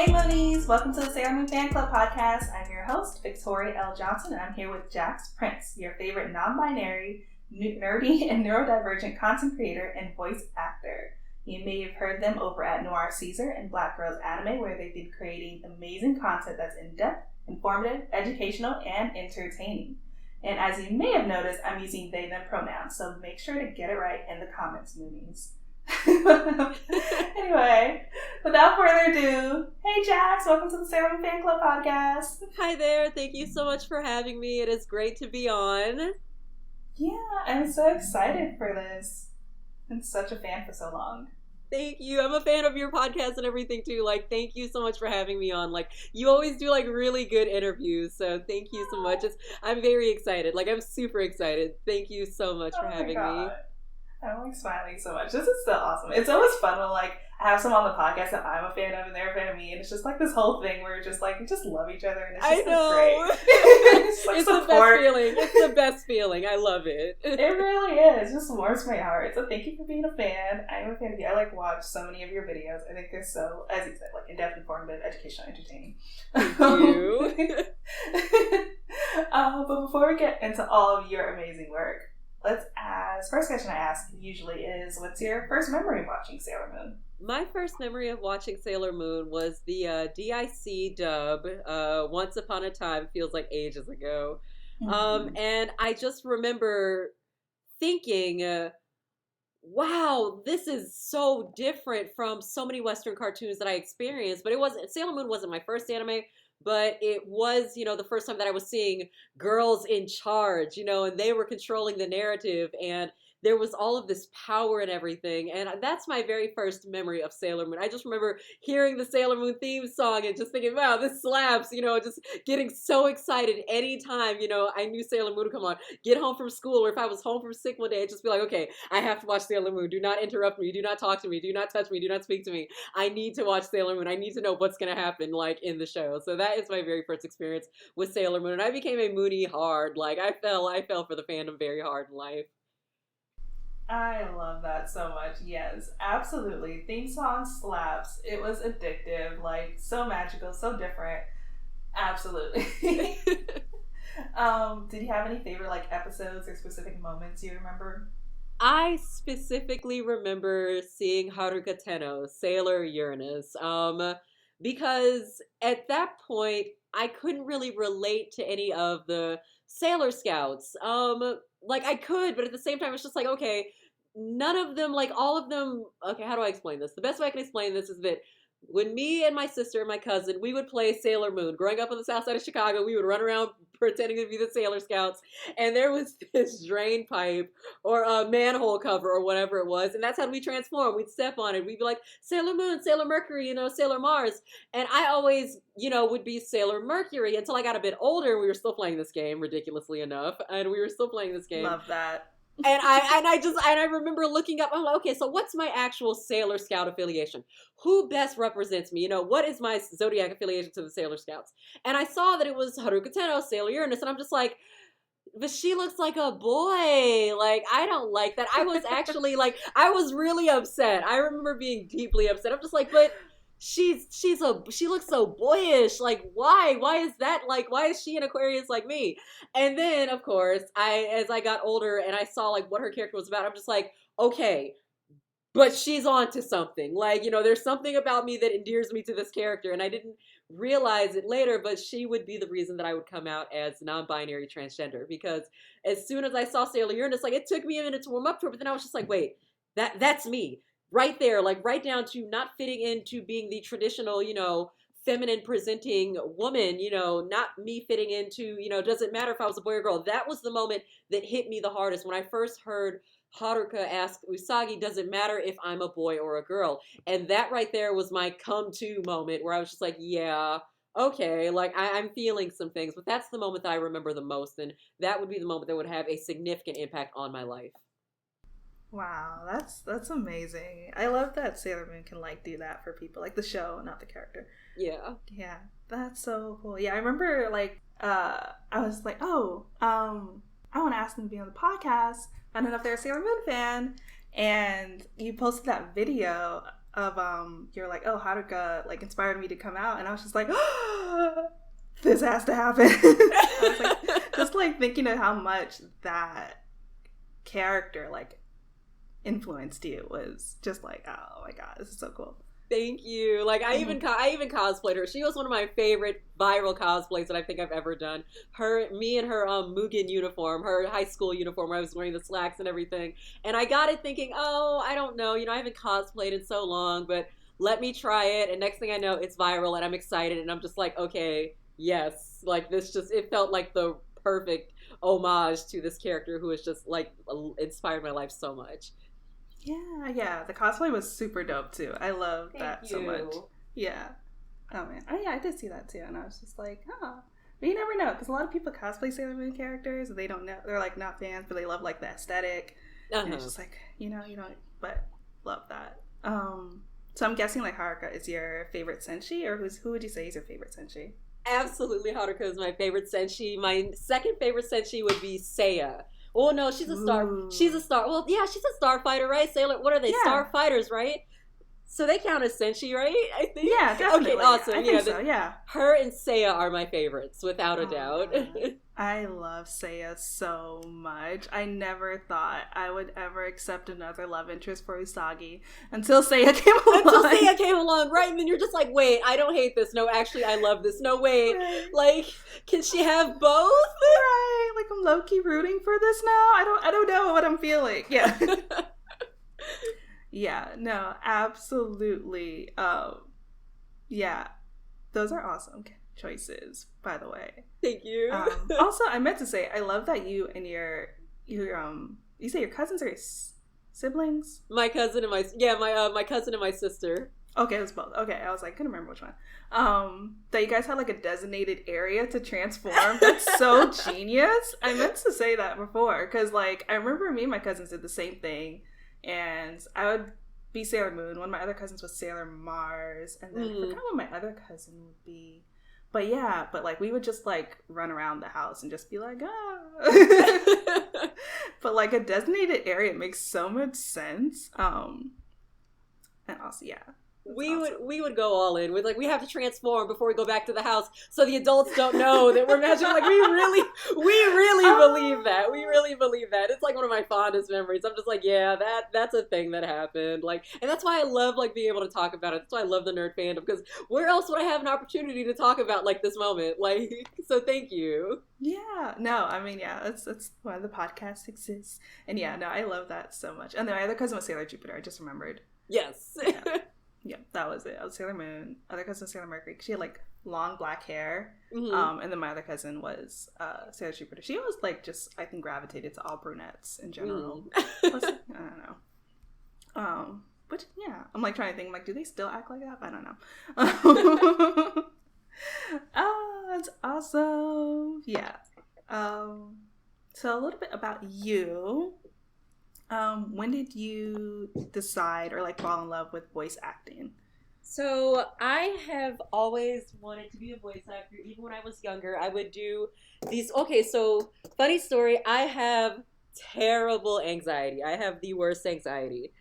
Hey Moonies! Welcome to the Sailor Moon Fan Club podcast. I'm your host, Victoria L. Johnson, and I'm here with Jax-Prince, your favorite non-binary, nerdy, and neurodivergent content creator and voice actor. You may have heard them over at Noir Caesar and Black Girls Anime, where they've been creating amazing content that's in-depth, informative, educational, and entertaining. And as you may have noticed, I'm using they, them pronouns, so make sure to get it right in the comments, Moonies. Anyway, without further ado, hey Jax, welcome to the Sailor Moon Fan Club podcast. Hi there, thank you so much for having me. It is great to be on. Yeah, I'm so excited for this. Been such a fan for so long. Thank you. I'm a fan of your podcast and everything too. Thank you so much for having me on. You always do really good interviews, so thank you so much. I'm very excited. I'm super excited. Thank you so much for having me. I'm smiling so much. This is so awesome. It's always fun when I have someone on the podcast that I'm a fan of and they're a fan of me, and it's just this whole thing where we just love each other, and it's just great. It's the best feeling. It's the best feeling. I love it. It really is. It just warms my heart. So thank you for being a fan. I'm a fan of you. I watch so many of your videos. I think they're so, as you said, in-depth, informative, educational, entertaining. Thank you. But before we get into all of your amazing work, let's ask, first question I ask usually is, what's your first memory of watching Sailor Moon? My first memory of watching Sailor Moon was the DIC dub, Once Upon a Time, feels like ages ago. Mm-hmm. And I just remember thinking, wow, this is so different from so many Western cartoons that I experienced. But Sailor Moon wasn't my first anime, but it was, the first time that I was seeing girls in charge, and they were controlling the narrative, and there was all of this power and everything. And that's my very first memory of Sailor Moon. I just remember hearing the Sailor Moon theme song and just thinking, wow, this slaps, just getting so excited anytime, I knew Sailor Moon would come on. Get home from school, or if I was home from sick one day, I'd just be like, okay, I have to watch Sailor Moon. Do not interrupt me. Do not talk to me. Do not touch me. Do not speak to me. I need to watch Sailor Moon. I need to know what's going to happen, in the show. So that is my very first experience with Sailor Moon. And I became a Moonie hard. I fell for the fandom very hard in life. I love that so much. Yes, absolutely. Theme song slaps. It was addictive, so magical, so different. Absolutely. Did you have any favorite episodes or specific moments you remember? I specifically remember seeing Haruka Tenno, Sailor Uranus, because at that point I couldn't really relate to any of the Sailor Scouts. I could, but at the same time, it's just okay, none of them, all of them, okay, how do I explain this? The best way I can explain this is that when me and my sister and my cousin, we would play Sailor Moon. Growing up on the south side of Chicago, we would run around pretending to be the Sailor Scouts, and there was this drain pipe or a manhole cover or whatever it was, and that's how we transform. We'd step on it. We'd be like, Sailor Moon, Sailor Mercury, Sailor Mars, and I always, would be Sailor Mercury until I got a bit older, and we were still playing this game, ridiculously enough, and we were still playing this game. Love that. And I remember looking up, I'm like, okay, so what's my actual Sailor Scout affiliation? Who best represents me? what is my zodiac affiliation to the Sailor Scouts? And I saw that it was Haruka Tenno, Sailor Uranus, and I'm just like, but she looks like a boy. I don't like that. I was actually I was really upset. I remember being deeply upset. I'm just like, but she looks so boyish. Why is that? Why is she an Aquarius like me? And then of course as I got older and I saw what her character was about, I'm just like, okay, but she's on to something. There's something about me that endears me to this character, and I didn't realize it later, but she would be the reason that I would come out as non-binary transgender, because as soon as I saw Sailor Uranus, it took me a minute to warm up to it, but then I was just like, wait, that's me. Right there, right down to not fitting into being the traditional, feminine presenting woman, not me fitting into, doesn't matter if I was a boy or girl. That was the moment that hit me the hardest when I first heard Haruka ask Usagi, does it matter if I'm a boy or a girl? And that right there was my come to moment where I was just like, yeah, okay, I'm feeling some things, but that's the moment that I remember the most, and that would be the moment that would have a significant impact on my life. Wow, that's amazing. I love that Sailor Moon can do that for people, the show, not the character. Yeah, that's so cool. Yeah, I remember I was like, I want to ask them to be on the podcast. I don't know if they're a Sailor Moon fan, and you posted that video you're like, oh, Haruka like inspired me to come out, and I was just like, oh, this has to happen. I was like, just like thinking of how much that character like influenced you was just like, oh my god, this is so cool. Thank you. Like I even cosplayed her. She was one of my favorite viral cosplays that I think I've ever done. Me and her Mugen uniform, her high school uniform where I was wearing the slacks and everything. And I got it thinking, oh, I don't know, I haven't cosplayed in so long, but let me try it. And next thing I know, it's viral and I'm excited and I'm just like, okay, yes. Like it felt like the perfect homage to this character who has just like inspired my life so much. Yeah, the cosplay was super dope too. I love that so much. Yeah. Oh man. Oh yeah, I did see that too, and I was just like, oh. But you never know, because a lot of people cosplay Sailor Moon characters, and they don't know, they're like not fans, but they love like the aesthetic. And it's just like, you know, but love that. So I'm guessing like Haruka is your favorite Senshi, or who would you say is your favorite Senshi? Absolutely, Haruka is my favorite Senshi. My second favorite Senshi would be Seiya. Oh no, she's a star. Ooh. She's a star. Well, yeah, she's a starfighter, right? Sailor. What are they? Yeah. Starfighters, right? So they count as Senshi, right? I think. Yeah, definitely. Okay, awesome. I think so. Yeah. Her and Seiya are my favorites, without a doubt. I love Seiya so much. I never thought I would ever accept another love interest for Usagi until Seiya came along. Right? And then you're just like, wait, I don't hate this. No, actually, I love this. No, wait. Right. Like, can she have both? Right. Like, I'm low-key rooting for this now. I don't know what I'm feeling. Yeah. Yeah. No, absolutely. Yeah. Those are awesome choices, by the way. Thank you. Also, I meant to say, I love that you and your you say your cousins are siblings? My cousin and my cousin and my sister. Okay, it was both. Okay, I was like, couldn't remember which one. That you guys had like a designated area to transform. That's so genius. I meant to say that before, because like I remember me and my cousins did the same thing, and I would be Sailor Moon. One of my other cousins was Sailor Mars, and then I forgot what my other cousin would be. But yeah, like we would just like run around the house and just be like, ah. But like a designated area makes so much sense. And also, yeah. We would go all in with like, we have to transform before we go back to the house so the adults don't know that we're magic. Like we really believe that. We really believe that. It's like one of my fondest memories. I'm just like, yeah, that's a thing that happened. Like, and that's why I love like being able to talk about it. That's why I love the nerd fandom, because where else would I have an opportunity to talk about like this moment? Like, so thank you. Yeah. No, I mean, yeah, that's why the podcast exists. And yeah, no, I love that so much. And then my other cousin was Sailor Jupiter. I just remembered. Yes. Yeah. Yeah, that was it. I was Sailor Moon. Other cousin was Sailor Mercury. She had like long black hair. Mm-hmm. And then my other cousin was Sailor Jupiter. She was like just, I think, gravitated to all brunettes in general. Plus, I don't know. But yeah, I'm like trying to think, like, do they still act like that? I don't know. Oh, that's awesome. Yeah. So a little bit about you. When did you decide or like fall in love with voice acting? So I have always wanted to be a voice actor. Even when I was younger, I would do these. Okay, so funny story. I have terrible anxiety. I have the worst anxiety.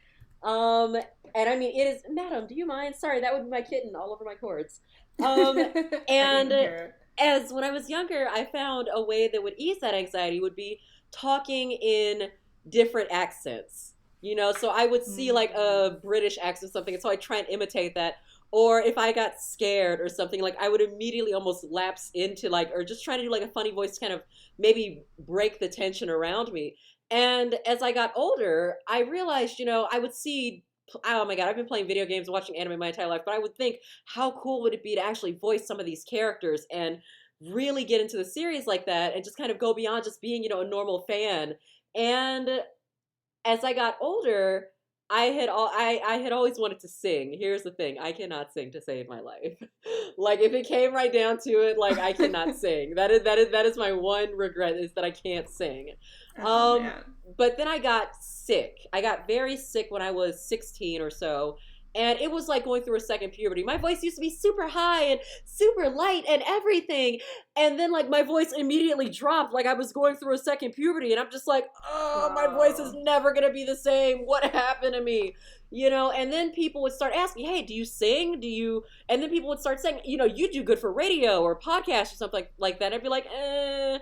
And I mean, it is, madam, do you mind? Sorry, that would be my kitten all over my cords. And as when I was younger, I found a way that would ease that anxiety would be talking in different accents, so I would see like a British accent or something, and so I try and imitate that. Or if I got scared or something, like I would immediately almost lapse into like, or just try to do like a funny voice to kind of maybe break the tension around me. And as I got older, I realized, I would see, oh my God, I've been playing video games and watching anime my entire life, but I would think, how cool would it be to actually voice some of these characters and really get into the series like that and just kind of go beyond just being, a normal fan. And as I got older, I had always wanted to sing. Here's the thing. I cannot sing to save my life. Like, if it came right down to it, like, I cannot sing. That is my one regret, is that I can't sing. But then I got sick. I got very sick when I was 16 or so. And it was like going through a second puberty. My voice used to be super high and super light and everything. And then like my voice immediately dropped, like I was going through a second puberty. And I'm just like, oh, my voice is never going to be the same. What happened to me? you know, and then people would start asking, hey, do you sing? And then people would start saying, you know, you do good for radio or podcast or something like that. I'd be like, I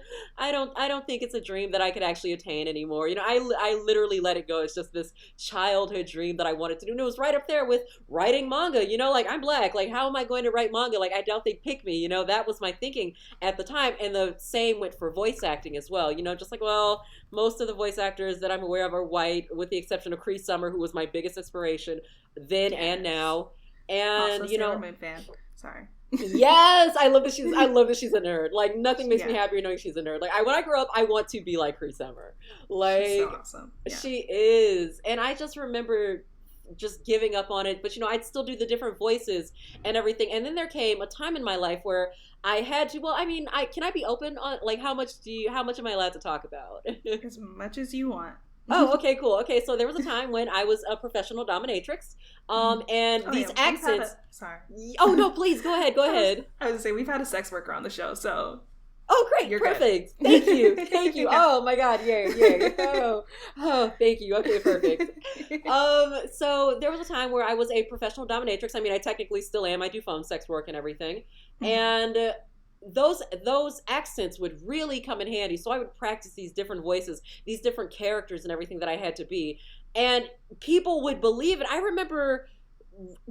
don't think it's a dream that I could actually attain anymore. You know, I literally let it go. It's just this childhood dream that I wanted to do. And it was right up there with writing manga, you know, like I'm black. Like, how am I going to write manga? Like, I don't think pick me, you know, that was my thinking at the time. And the same went for voice acting as well. You know, just like, well, most of the voice actors that I'm aware of are white, with the exception of Cree Summer, who was my biggest inspiration then and now. And also, you know, Sailor Moon fan. Sorry. Yes, I love that she's a nerd. Like, nothing makes me happier knowing she's a nerd. Like, when I grow up, I want to be like Cree Summer. Like, she's so awesome. Yeah. She is. And I just remember just giving up on it, but you know, I'd still do the different voices and everything. And then there came a time in my life where I had to, well, I mean, can I be open on, like, how much am I allowed to talk about? As much as you want. Oh, okay, cool. Okay, so there was a time when I was a professional dominatrix, and these accents. Sorry. Oh no, please go ahead. Go ahead. I was gonna say, we've had a sex worker on the show, so. Oh, great! You're perfect. Good. Thank you. Yeah. Oh my God! Yay! Oh, thank you. Okay, perfect. So there was a time where I was a professional dominatrix. I mean, I technically still am. I do phone sex work and everything, and those accents would really come in handy. So I would practice these different voices, these different characters and everything that I had to be. And people would believe it. I remember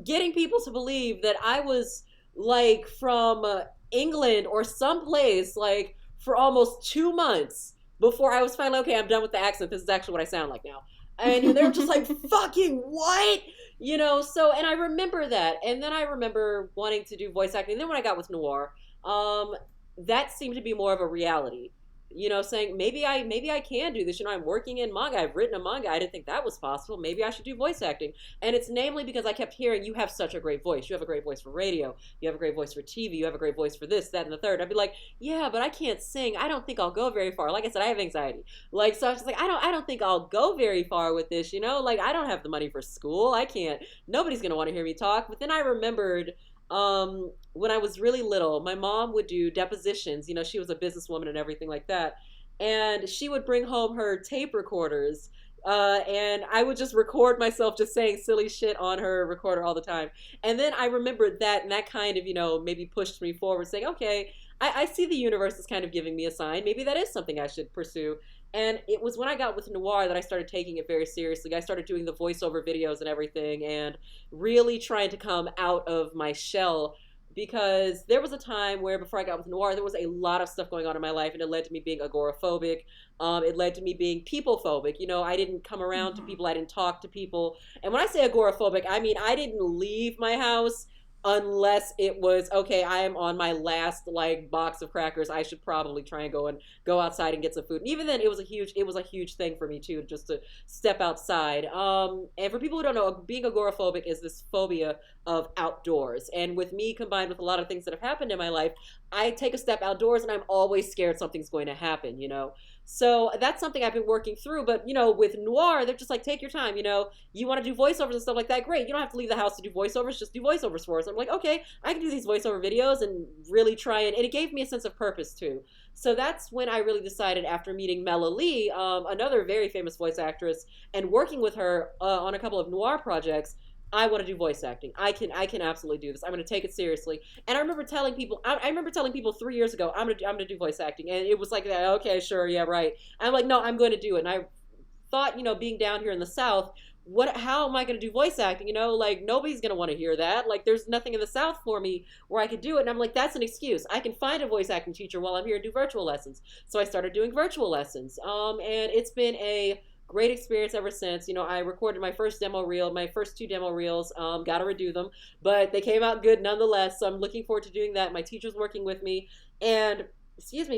getting people to believe that I was like from England or someplace, like, for almost 2 months before I was finally, okay, I'm done with the accent. This is actually what I sound like now. And they were just like, fucking what? You know, so, and I remember that. And then I remember wanting to do voice acting. And then when I got with Noir, that seemed to be more of a reality, you know, saying maybe I can do this. You know, I'm working in manga. I've written a manga. I didn't think that was possible. Maybe I should do voice acting. And it's namely because I kept hearing, you have such a great voice. You have a great voice for radio. You have a great voice for TV. You have a great voice for this, that, and the third. I'd be like, yeah, but I can't sing. I don't think I'll go very far. Like I said, I have anxiety. Like, so I was just like, I don't think I'll go very far with this, you know? Like, I don't have the money for school. I can't. Nobody's going to want to hear me talk. But then I remembered when I was really little, my mom would do depositions. You know, she was a businesswoman and everything like that. And she would bring home her tape recorders. And I would just record myself just saying silly shit on her recorder all the time. And then I remembered that, and that kind of, you know, maybe pushed me forward, saying, okay, I see the universe is kind of giving me a sign. Maybe that is something I should pursue. And it was when I got with Noir that I started taking it very seriously. I started doing the voiceover videos and everything and really trying to come out of my shell, because there was a time where before I got with Noir, there was a lot of stuff going on in my life, and it led to me being agoraphobic. It led to me being people-phobic. You know, I didn't come around to people. I didn't talk to people. And when I say agoraphobic, I mean I didn't leave my house unless it was, okay, I am on my last, like, box of crackers. I should probably try and go outside and get some food. And even then, it was a huge thing for me too, just to step outside. And for people who don't know, being agoraphobic is this phobia of outdoors. And with me, combined with a lot of things that have happened in my life, I take a step outdoors and I'm always scared something's going to happen, you know? So that's something I've been working through. But, you know, with Noir, they're just like, take your time, you know, you want to do voiceovers and stuff like that, great. You don't have to leave the house to do voiceovers, just do voiceovers for us. I'm like, okay, I can do these voiceover videos and really try and it gave me a sense of purpose too. So that's when I really decided, after meeting Mela Lee, another very famous voice actress, and working with her on a couple of Noir projects, I want to do voice acting. I can absolutely do this. I'm going to take it seriously. And I remember telling people, 3 years ago, I'm gonna do voice acting, and it was like, okay, sure, yeah, right. I'm like, no, I'm going to do it. And I thought, you know, being down here in the South, how am I going to do voice acting? You know, like, nobody's going to want to hear that. Like, there's nothing in the South for me where I could do it. And I'm like, that's an excuse. I can find a voice acting teacher while I'm here and do virtual lessons. So I started doing virtual lessons. And it's been a great experience ever since. You know, I recorded my first demo reel, my first 2 demo reels, got to redo them, but they came out good nonetheless. So I'm looking forward to doing that. My teacher's working with me, and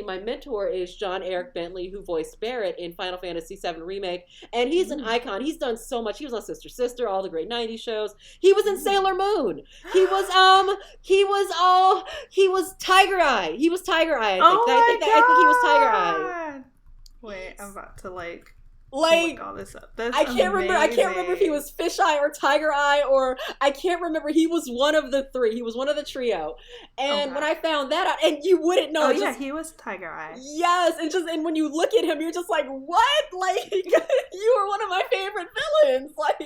my mentor is John Eric Bentley, who voiced Barrett in Final Fantasy VII Remake, and he's an icon. He's done so much. He was on Sister, all the great 90s shows. He was in Sailor Moon. He was Tiger Eye. He was Tiger Eye, I think. Oh my I think he was Tiger Eye. Wait, I'm about to like look all this up. That's I can't remember if he was Fish Eye or Tiger Eye, or I can't remember. He was one of the 3. He was one of the trio. And when I found that out, and you wouldn't know. Yeah, he was Tiger Eye. Yes, and when you look at him, you're just like, what? Like, you were one of my favorite villains. Like,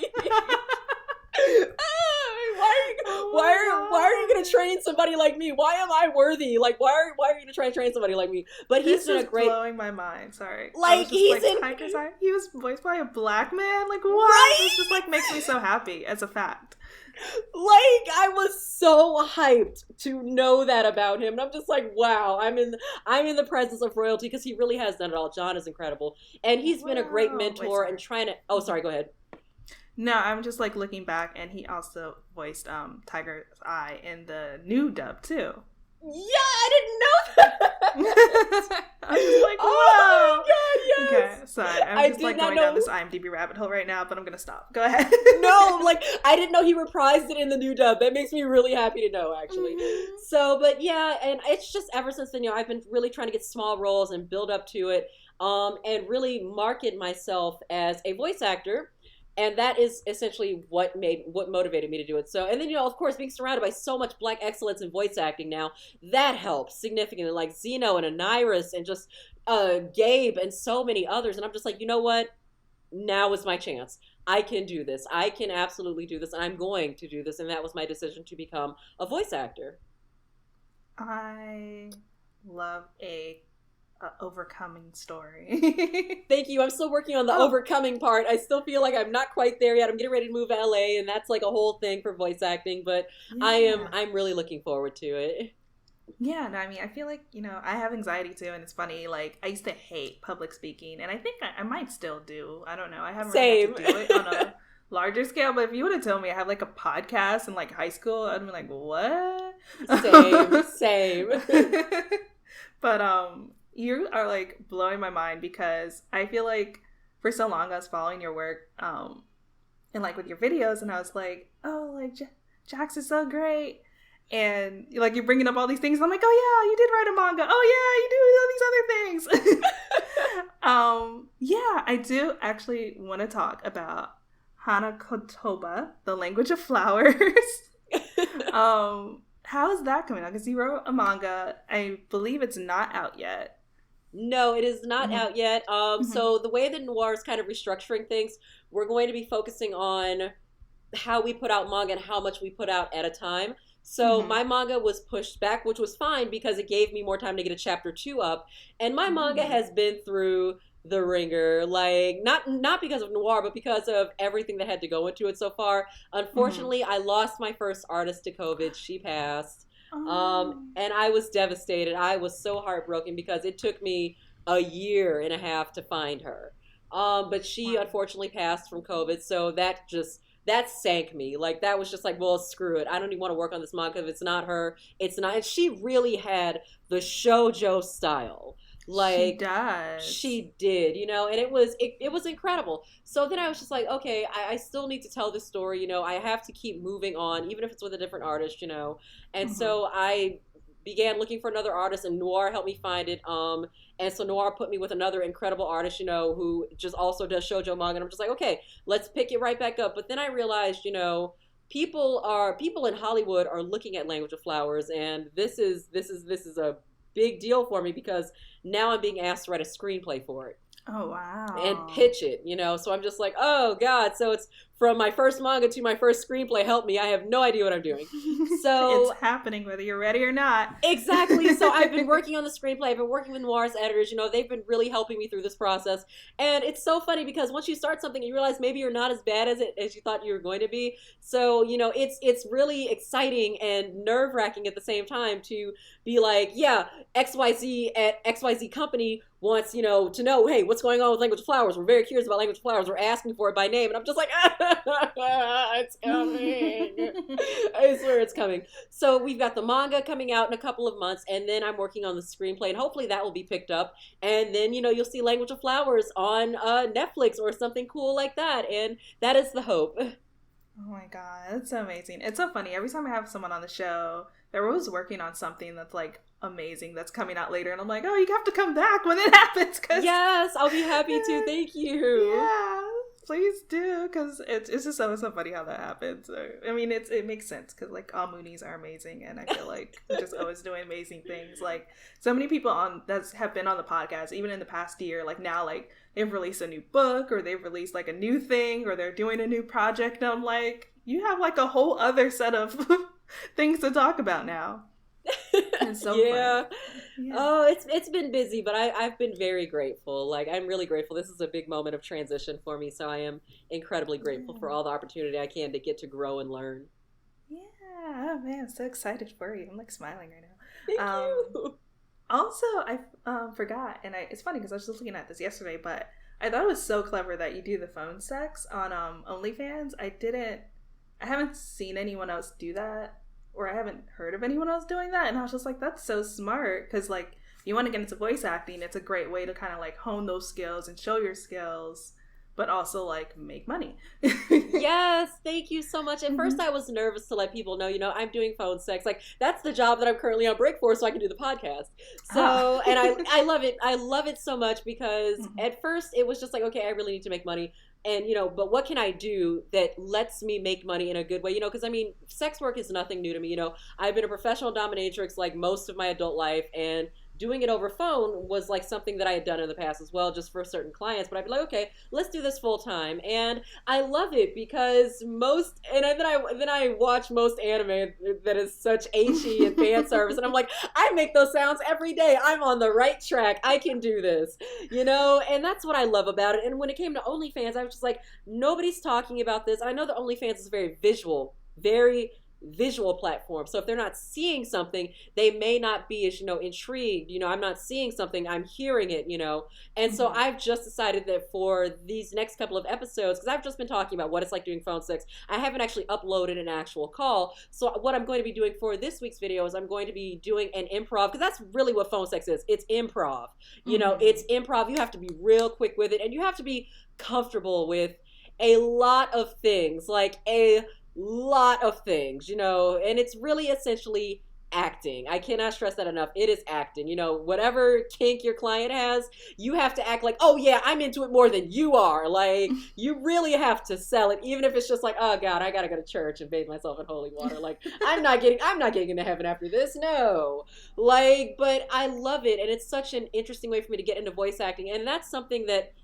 Why are you gonna train somebody like me? Why am I worthy? Like, why are you gonna try and train somebody like me? But he's been a great, blowing my mind. Sorry, like he's in Tiger's Eye. He was voiced by a black man. Like, what? Right? This just like makes me so happy as a fact. Like, I was so hyped to know that about him, and I'm just like, wow, I'm in the presence of royalty, because he really has done it all. John is incredible, and he's been a great mentor and trying to. Oh, sorry, go ahead. No, I'm just like looking back, and he also voiced Tiger's Eye in the new dub too. Yeah, I didn't know that. I was just like, wow. Oh my god, yes. Okay, sorry. I'm just like going down this IMDb rabbit hole right now, but I'm gonna stop. Go ahead. No, like, I didn't know he reprised it in the new dub. That makes me really happy to know, actually. Mm-hmm. So, but yeah, and it's just ever since then, I've been really trying to get small roles and build up to it, and really market myself as a voice actor. And that is essentially what motivated me to do it. So, and then, of course, being surrounded by so much Black excellence in voice acting now, that helps significantly. Like Zeno and Aniris and just Gabe and so many others. And I'm just like, you know what? Now is my chance. I can do this. I can absolutely do this. And I'm going to do this. And that was my decision to become a voice actor. I love a overcoming story. Thank you. I'm still working on the overcoming part. I still feel like I'm not quite there yet. I'm getting ready to move to LA, and that's like a whole thing for voice acting, but yeah. I'm really looking forward to it. Yeah, no, I mean, I feel like, I have anxiety too, and it's funny, like, I used to hate public speaking, and I think I might still do. I don't know. I haven't really had to do it on a larger scale, but if you would have told me I have like a podcast in like high school, I'd be like, what? Same. But, you are like blowing my mind, because I feel like for so long I was following your work and like with your videos, and I was like, oh, like Jax is so great, and like you're bringing up all these things, and I'm like, oh yeah, you did write a manga, oh yeah, you do all these other things. Yeah, I do actually want to talk about Hanakotoba, the language of flowers. How is that coming out? Because you wrote a manga. I believe it's not out yet. No, it is not out yet. So the way that Noir is kind of restructuring things, we're going to be focusing on how we put out manga and how much we put out at a time. So my manga was pushed back, which was fine because it gave me more time to get a chapter 2 up. And my manga has been through the ringer, like not because of Noir, but because of everything that had to go into it so far. Unfortunately, I lost my first artist to COVID. She passed. And I was devastated. I was so heartbroken because it took me a year and a half to find her. But she unfortunately passed from COVID. So that sank me. Like, that was just like, well, screw it. I don't even want to work on this manga. If it's not her, it's not. And she really had the shoujo style. Like, she did, and it was incredible. So then I was just like, okay, I still need to tell this story, I have to keep moving on, even if it's with a different artist, and so I began looking for another artist, and Noir helped me find it, and so Noir put me with another incredible artist, who just also does shoujo manga, and I'm just like, okay, let's pick it right back up. But then I realized, people in Hollywood are looking at Language of Flowers, and this is a big deal for me, because now I'm being asked to write a screenplay for it. Oh, wow. And pitch it, so I'm just like, oh God. So it's from my first manga to my first screenplay. Help me. I have no idea what I'm doing. So it's happening whether you're ready or not. Exactly. So I've been working on the screenplay. I've been working with Noir's editors. They've been really helping me through this process. And it's so funny because once you start something, you realize maybe you're not as bad as you thought you were going to be. So, it's really exciting and nerve-wracking at the same time to be like, yeah, XYZ at XYZ company wants, to know, hey, what's going on with Language of Flowers? We're very curious about Language of Flowers. We're asking for it by name. And I'm just like, it's coming. I swear it's coming. So we've got the manga coming out in a couple of months, and then I'm working on the screenplay, and hopefully that will be picked up. And then, you'll see Language of Flowers on Netflix or something cool like that. And that is the hope. Oh my God, that's so amazing. It's so funny. Every time I have someone on the show, they're always working on something that's like amazing that's coming out later, and I'm like, oh, you have to come back when it happens. Yes, I'll be happy to. Thank you. Yeah, please do, because it's just so funny how that happens. I mean, it makes sense, because like all Moonies are amazing, and I feel like they're just always doing amazing things. Like, so many people have been on the podcast, even in the past year, like now, like they've released a new book, or they've released like a new thing, or they're doing a new project, and I'm like, you have like a whole other set of things to talk about now. It's so yeah. fun. Yeah. Oh, it's been busy, but I've been very grateful. Like, I'm really grateful. This is a big moment of transition for me, so I am incredibly grateful for all the opportunity I can to get to grow and learn. Yeah. Oh man, I'm so excited for you. I'm like smiling right now. Thank you. Also, I forgot, and it's funny because I was just looking at this yesterday, but I thought it was so clever that you do the phone sex on OnlyFans. I haven't seen anyone else do that, or I haven't heard of anyone else doing that, and I was just like, that's so smart, because like, if you want to get into voice acting, it's a great way to kind of like hone those skills and show your skills, but also like make money. Yes, thank you so much. At first I was nervous to let people know, I'm doing phone sex. Like, that's the job that I'm currently on break for, so I can do the podcast. So, and I love it. I love it so much because at first it was just like, okay, I really need to make money. And, but what can I do that lets me make money in a good way? Because I mean, sex work is nothing new to me. I've been a professional dominatrix like most of my adult life, and doing it over phone was like something that I had done in the past as well, just for certain clients. But I'd be like, okay, let's do this full time, and I love it because then I watch most anime that is such ecchi and fan service, and I'm like, I make those sounds every day. I'm on the right track. I can do this, and that's what I love about it. And when it came to OnlyFans, I was just like, nobody's talking about this. I know that OnlyFans is very visual platform, so if they're not seeing something, they may not be as intrigued. I'm not seeing something, I'm hearing it, and so I've just decided that for these next couple of episodes, because I've just been talking about what it's like doing phone sex, I haven't actually uploaded an actual call. So what I'm going to be doing for this week's video is I'm going to be doing an improv, because that's really what phone sex is. It's improv. It's improv. You have to be real quick with it, and you have to be comfortable with a lot of things, and it's really essentially acting. I cannot stress that enough. It is acting. Whatever kink your client has, you have to act like, oh yeah, I'm into it more than you are. Like, you really have to sell it, even if it's just like, oh God, I gotta go to church and bathe myself in holy water. Like, I'm not getting into heaven after this. No. But I love it, and it's such an interesting way for me to get into voice acting, and that's something that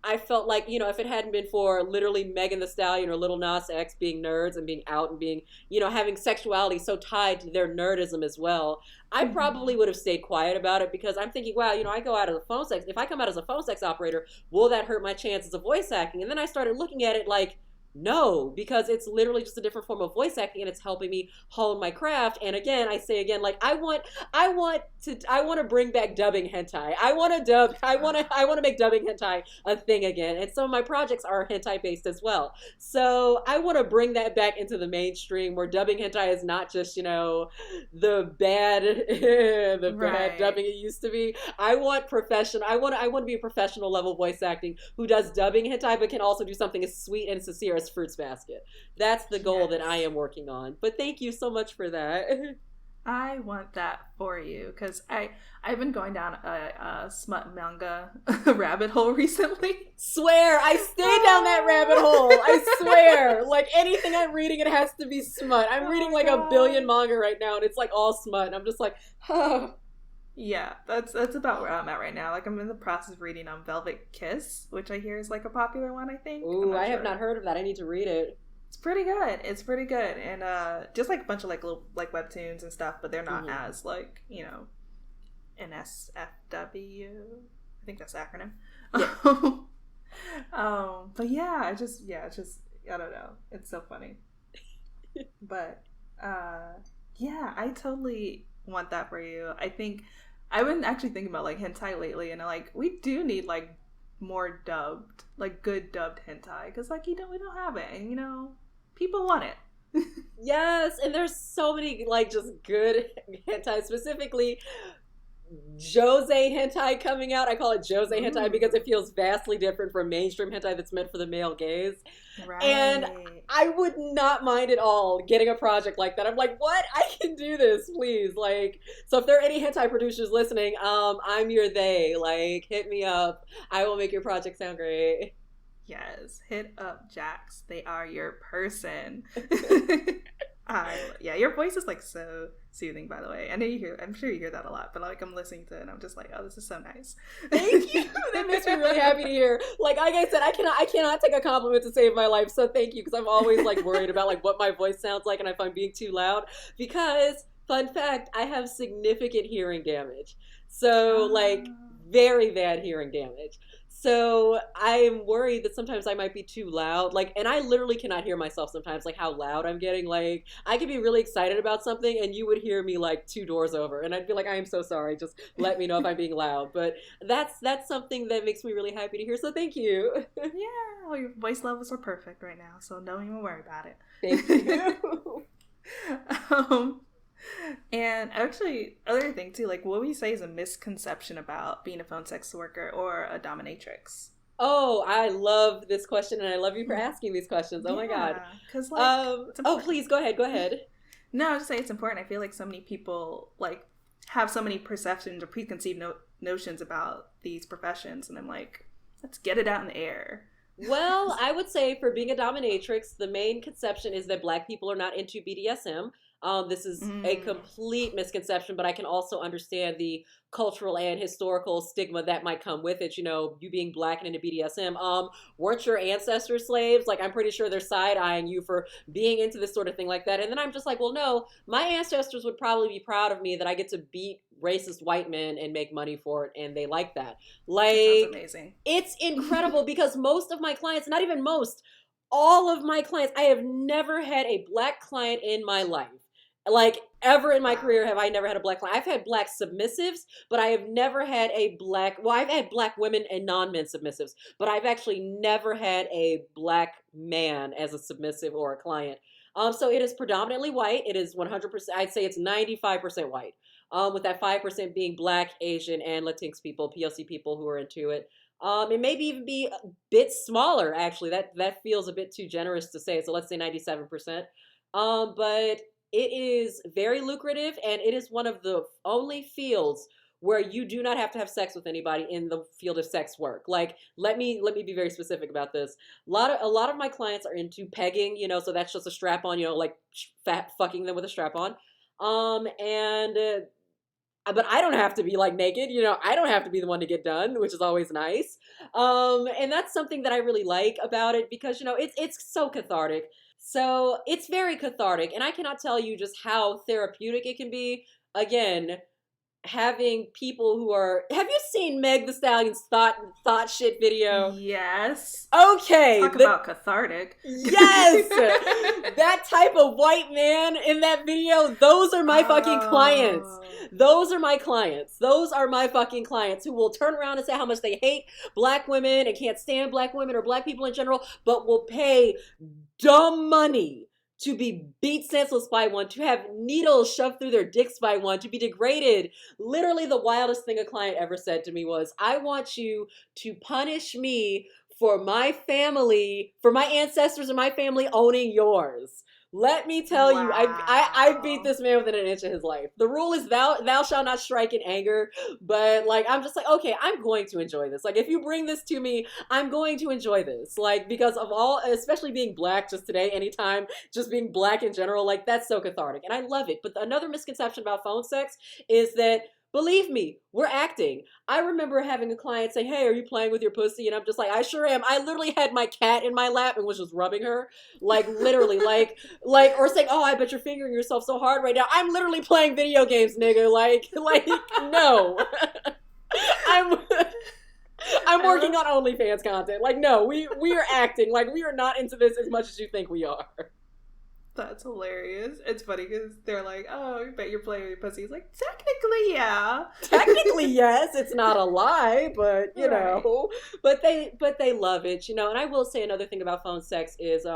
I felt like, if it hadn't been for literally Megan Thee Stallion or Lil Nas X being nerds and being out and being, having sexuality so tied to their nerdism as well, I probably would have stayed quiet about it, because I'm thinking, wow, I go out as a phone sex. If I come out as a phone sex operator, will that hurt my chances of voice acting? And then I started looking at it like, no, because it's literally just a different form of voice acting, and it's helping me hone my craft. And again, I say again, like, I want to bring back dubbing hentai. I want to make dubbing hentai a thing again. And some of my projects are hentai based as well. So I want to bring that back into the mainstream, where dubbing hentai is not just, the bad dubbing it used to be. I want to be a professional level voice acting who does dubbing hentai, but can also do something as sweet and sincere as Fruits Basket. That's the goal that I am working on. But thank you so much for that. I want that for you, because I've been going down a smut manga rabbit hole recently. Swear, I stayed down that rabbit hole. I swear. Like, anything I'm reading, it has to be smut. I'm reading like a billion manga right now, and it's like all smut, and I'm just like, oh. Yeah, that's about where I'm at right now. Like, I'm in the process of reading Velvet Kiss, which I hear is like a popular one, I think. Ooh, I have not heard of that. I need to read it. It's pretty good. And just like a bunch of like little like webtoons and stuff, but they're not as like, NSFW. I think that's the acronym. Yeah. But yeah, it's just I don't know. It's so funny. But yeah, I totally want that for you. I think I've been actually thinking about like hentai lately, and like, we do need like more dubbed, like good dubbed hentai, because like, we don't have it, and people want it. Yes, and there's so many like just good hentai, specifically Josei hentai coming out. I call it Josei hentai because it feels vastly different from mainstream hentai that's meant for the male gaze. Right. And I would not mind at all getting a project like that. I'm like, what? I can do this, please. Like, so if there are any hentai producers listening, I'm your they. Like, hit me up. I will make your project sound great. Yes, hit up Jax. They are your person. Yeah, your voice is like so soothing, by the way. I'm sure you hear that a lot, but like I'm listening to it and I'm just like, oh, this is so nice. Thank you. That makes me really happy to hear. Like I said, I cannot take a compliment to save my life. So thank you, because I'm always like worried about like what my voice sounds like and if I'm being too loud. Because fun fact, I have significant hearing damage. So like very bad hearing damage. So I'm worried that sometimes I might be too loud. Like, and I literally cannot hear myself sometimes, like how loud I'm getting. Like, I could be really excited about something and you would hear me like 2 doors over. And I'd be like, I am so sorry. Just let me know if I'm being loud. But that's something that makes me really happy to hear. So thank you. Yeah, well, your voice levels are perfect right now. So don't even worry about it. Thank you. And actually, other thing too, like what would you say is a misconception about being a phone sex worker or a dominatrix? Oh, I love this question, and I love you for asking these questions. Oh my God. Because like, please go ahead. No, I was just saying it's important. I feel like so many people like have so many perceptions or preconceived notions about these professions, and I'm like, let's get it out in the air. Well, I would say for being a dominatrix, the main conception is that Black people are not into BDSM. This is a complete misconception, but I can also understand the cultural and historical stigma that might come with it. You know, you being Black and into BDSM. Weren't your ancestors slaves? Like, I'm pretty sure they're side-eyeing you for being into this sort of thing like that. And then I'm just like, well, no, my ancestors would probably be proud of me that I get to beat racist white men and make money for it, and they like that. Like, that sounds amazing. It's incredible because most of my clients, not even most, all of my clients, I have never had a Black client in my life. Like, ever in my career have I never had a Black client. I've had Black submissives, but I have never had a I've had Black women and non-men submissives, but I've actually never had a Black man as a submissive or a client. So it is predominantly white. It is 100%, I'd say it's 95% white, with that 5% being Black, Asian, and Latinx people, POC people who are into it. It maybe even be a bit smaller, actually. That feels a bit too generous to say, so let's say 97%. But it is very lucrative, and it is one of the only fields where you do not have to have sex with anybody in the field of sex work. Like, let me be very specific about this. A lot of my clients are into pegging, you know, so that's just a strap on, you know, like fucking them with a strap on. But I don't have to be like naked, you know, I don't have to be the one to get done, which is always nice. And that's something that I really like about it because, you know, it's so cathartic. So it's very cathartic, and I cannot tell you just how therapeutic it can be. Again, having people who are... Have you seen Meg Thee Stallion's thought shit video? Yes. Okay. Talk about cathartic. Yes! That type of white man in that video, those are my fucking clients. Those are my clients. Those are my fucking clients who will turn around and say how much they hate Black women and can't stand Black women or Black people in general, but will pay dumb money to be beat senseless by one, to have needles shoved through their dicks by one, to be degraded. Literally the wildest thing a client ever said to me was, I want you to punish me for my family, for my ancestors and my family owning yours. Let me tell you, I beat this man within an inch of his life. The rule is thou shalt not strike in anger, but like, I'm just like, okay, I'm going to enjoy this. Like, if you bring this to me, I'm going to enjoy this. Like, because of all, especially being Black just today, anytime, just being Black in general, like, that's so cathartic. And I love it. But another misconception about phone sex is that, believe me, we're acting. I remember having a client say, hey, are you playing with your pussy? And I'm just like, I sure am. I literally had my cat in my lap and was just rubbing her. Like, literally, like, or saying, oh, I bet you're fingering yourself so hard right now. I'm literally playing video games, nigga. Like, no. I'm working on OnlyFans content. Like, no, we are acting. Like, we are not into this as much as you think we are. That's hilarious. It's funny because they're like, oh, I bet you're playing with your pussy. He's like, technically, yeah. Technically, yes. It's not a lie, but, you know. But they love it, you know. And I will say another thing about phone sex is,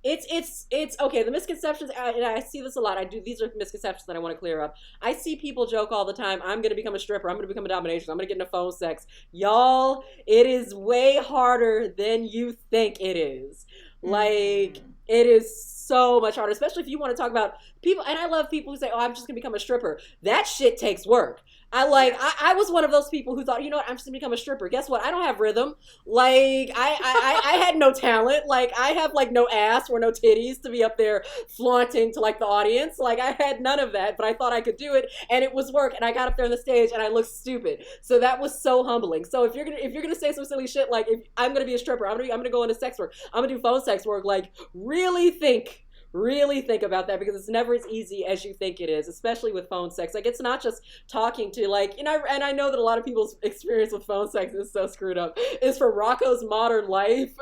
it's okay. The misconceptions, and I see this a lot. These are misconceptions that I want to clear up. I see people joke all the time, I'm going to become a stripper. I'm going to become a dominatrix. I'm going to get into phone sex. Y'all, it is way harder than you think it is. Like, it is so much harder, especially if you want to talk about people. And I love people who say, oh, I'm just going to become a stripper. That shit takes work. I was one of those people who thought, you know what, I'm just gonna become a stripper. Guess what? I don't have rhythm. Like, I had no talent. Like, I have, like, no ass or no titties to be up there flaunting to, like, the audience. Like, I had none of that, but I thought I could do it, and it was work, and I got up there on the stage, and I looked stupid. So that was so humbling. So if you're gonna say some silly shit, like, if I'm gonna be a stripper, I'm gonna go into sex work, I'm gonna do phone sex work, like, really think about that, because it's never as easy as you think it is, especially with phone sex. Like, it's not just talking to, like, you know, and I know that a lot of people's experience with phone sex is so screwed up. It's from Rocco's Modern Life,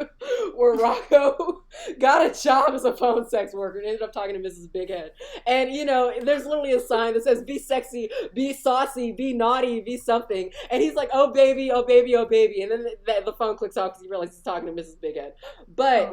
where Rocco got a job as a phone sex worker and ended up talking to Mrs. Bighead. And, you know, there's literally a sign that says, be sexy, be saucy, be naughty, be something. And he's like, oh baby, oh baby, oh baby. And then the phone clicks off because he realizes he's talking to Mrs. Bighead. But,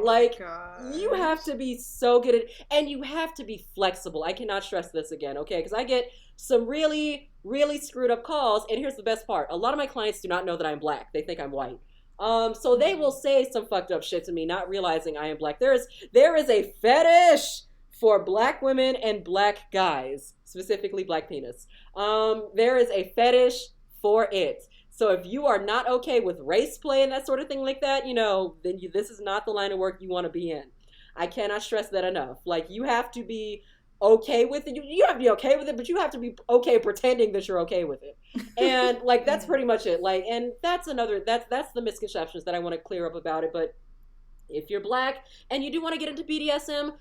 you have to be so good at, and you have to be flexible. I cannot stress this again, okay? Because I get some really, really screwed up calls, and here's the best part. A lot of my clients do not know that I'm black. They think I'm white. So they will say some fucked up shit to me, not realizing I am black. There is a fetish for black women and black guys, specifically black penis. There is a fetish for it. So if you are not okay with race play and that sort of thing like that, you know, then this is not the line of work you want to be in. I cannot stress that enough. Like, you have to be okay with it. You have to be okay with it, but you have to be okay pretending that you're okay with it. And, like, that's pretty much it. Like, and that's the misconceptions that I want to clear up about it. But if you're black and you do want to get into BDSM,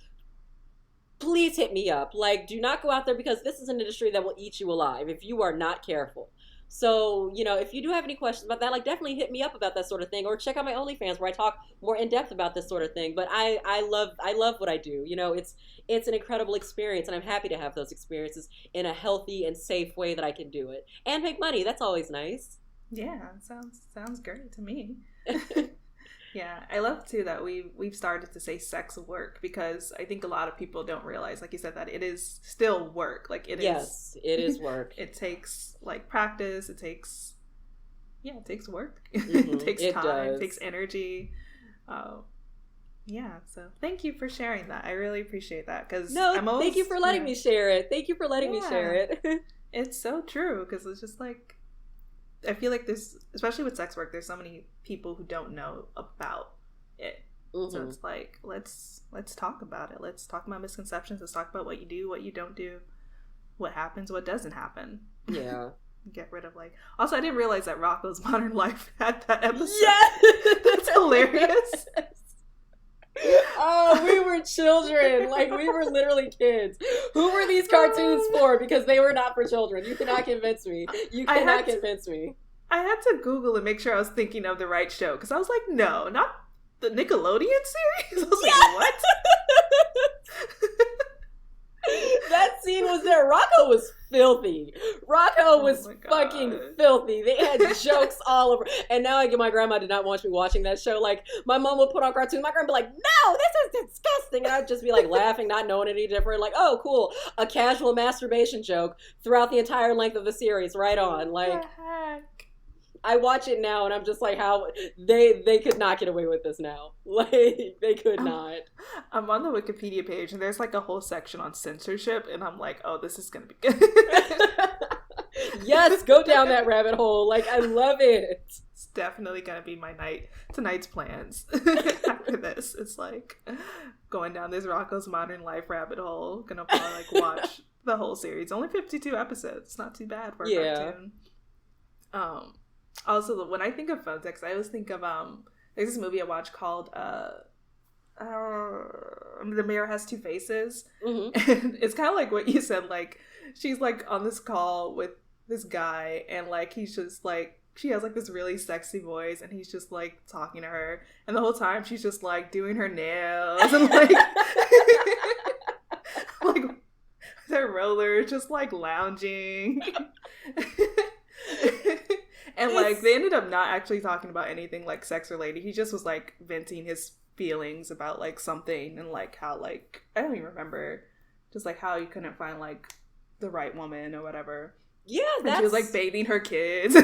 please hit me up. Like, do not go out there, because this is an industry that will eat you alive if you are not careful. So, you know, if you do have any questions about that, like, definitely hit me up about that sort of thing, or check out my OnlyFans where I talk more in depth about this sort of thing. But I love what I do. You know, it's an incredible experience, and I'm happy to have those experiences in a healthy and safe way that I can do it and make money. That's always nice. Yeah, sounds great to me. Yeah, I love too that we've started to say sex work, because I think a lot of people don't realize, like you said, that it is still work. Like, it is work. It takes, like, practice. It takes work. Mm-hmm. It takes time. It takes energy. Yeah, so thank you for sharing that. I really appreciate that, because thank you for letting me share it. Thank you for letting me share it. It's so true, because it's just like, I feel like there's, especially with sex work, there's so many people who don't know about it. Mm-hmm. So it's like, let's talk about it. Let's talk about misconceptions. Let's talk about what you do, what you don't do, what happens, what doesn't happen. Yeah. Get rid of, like, also, I didn't realize that Rocco's Modern Life had that episode. Yeah! That's hilarious. Oh, we were children. Like, we were literally kids. Who were these cartoons for? Because they were not for children. You cannot convince me. Convince me. I had to Google and make sure I was thinking of the right show, because I was like, no, not the Nickelodeon series. I was like, what? That scene was there. Rocco was filthy. Rocco was fucking filthy. They had jokes all over. And now my grandma did not want me watching that show. Like, my mom would put on cartoons. My grandma would be like, no, this is disgusting. And I'd just be like laughing, not knowing any different. Like, oh, cool. A casual masturbation joke throughout the entire length of the series. Right on. Like, what the heck? I watch it now and I'm just like, how they could not get away with this now. Like, they could not. I'm on the Wikipedia page and there's, like, a whole section on censorship, and I'm like, oh, this is gonna be good. Yes, go down that rabbit hole. Like, I love it. It's definitely gonna be my tonight's plans. After this, it's like going down this Rocco's Modern Life rabbit hole. Gonna probably, like, watch the whole series. Only 52 episodes. It's not too bad for a cartoon. Also, when I think of phone sex, I always think of there's this movie I watched called The Mirror Has Two Faces. Mm-hmm. And it's kind of like what you said. Like, she's, like, on this call with this guy, and, like, he's just, like, she has, like, this really sexy voice, and he's just, like, talking to her, and the whole time she's just, like, doing her nails and, like, like, their rollers, just, like, lounging. And, like, they ended up not actually talking about anything, like, sex related. He just was, like, venting his feelings about, like, something, and, like, how, like, I don't even remember, just, like, how he couldn't find, like, the right woman or whatever. Yeah, she was, like, bathing her kids.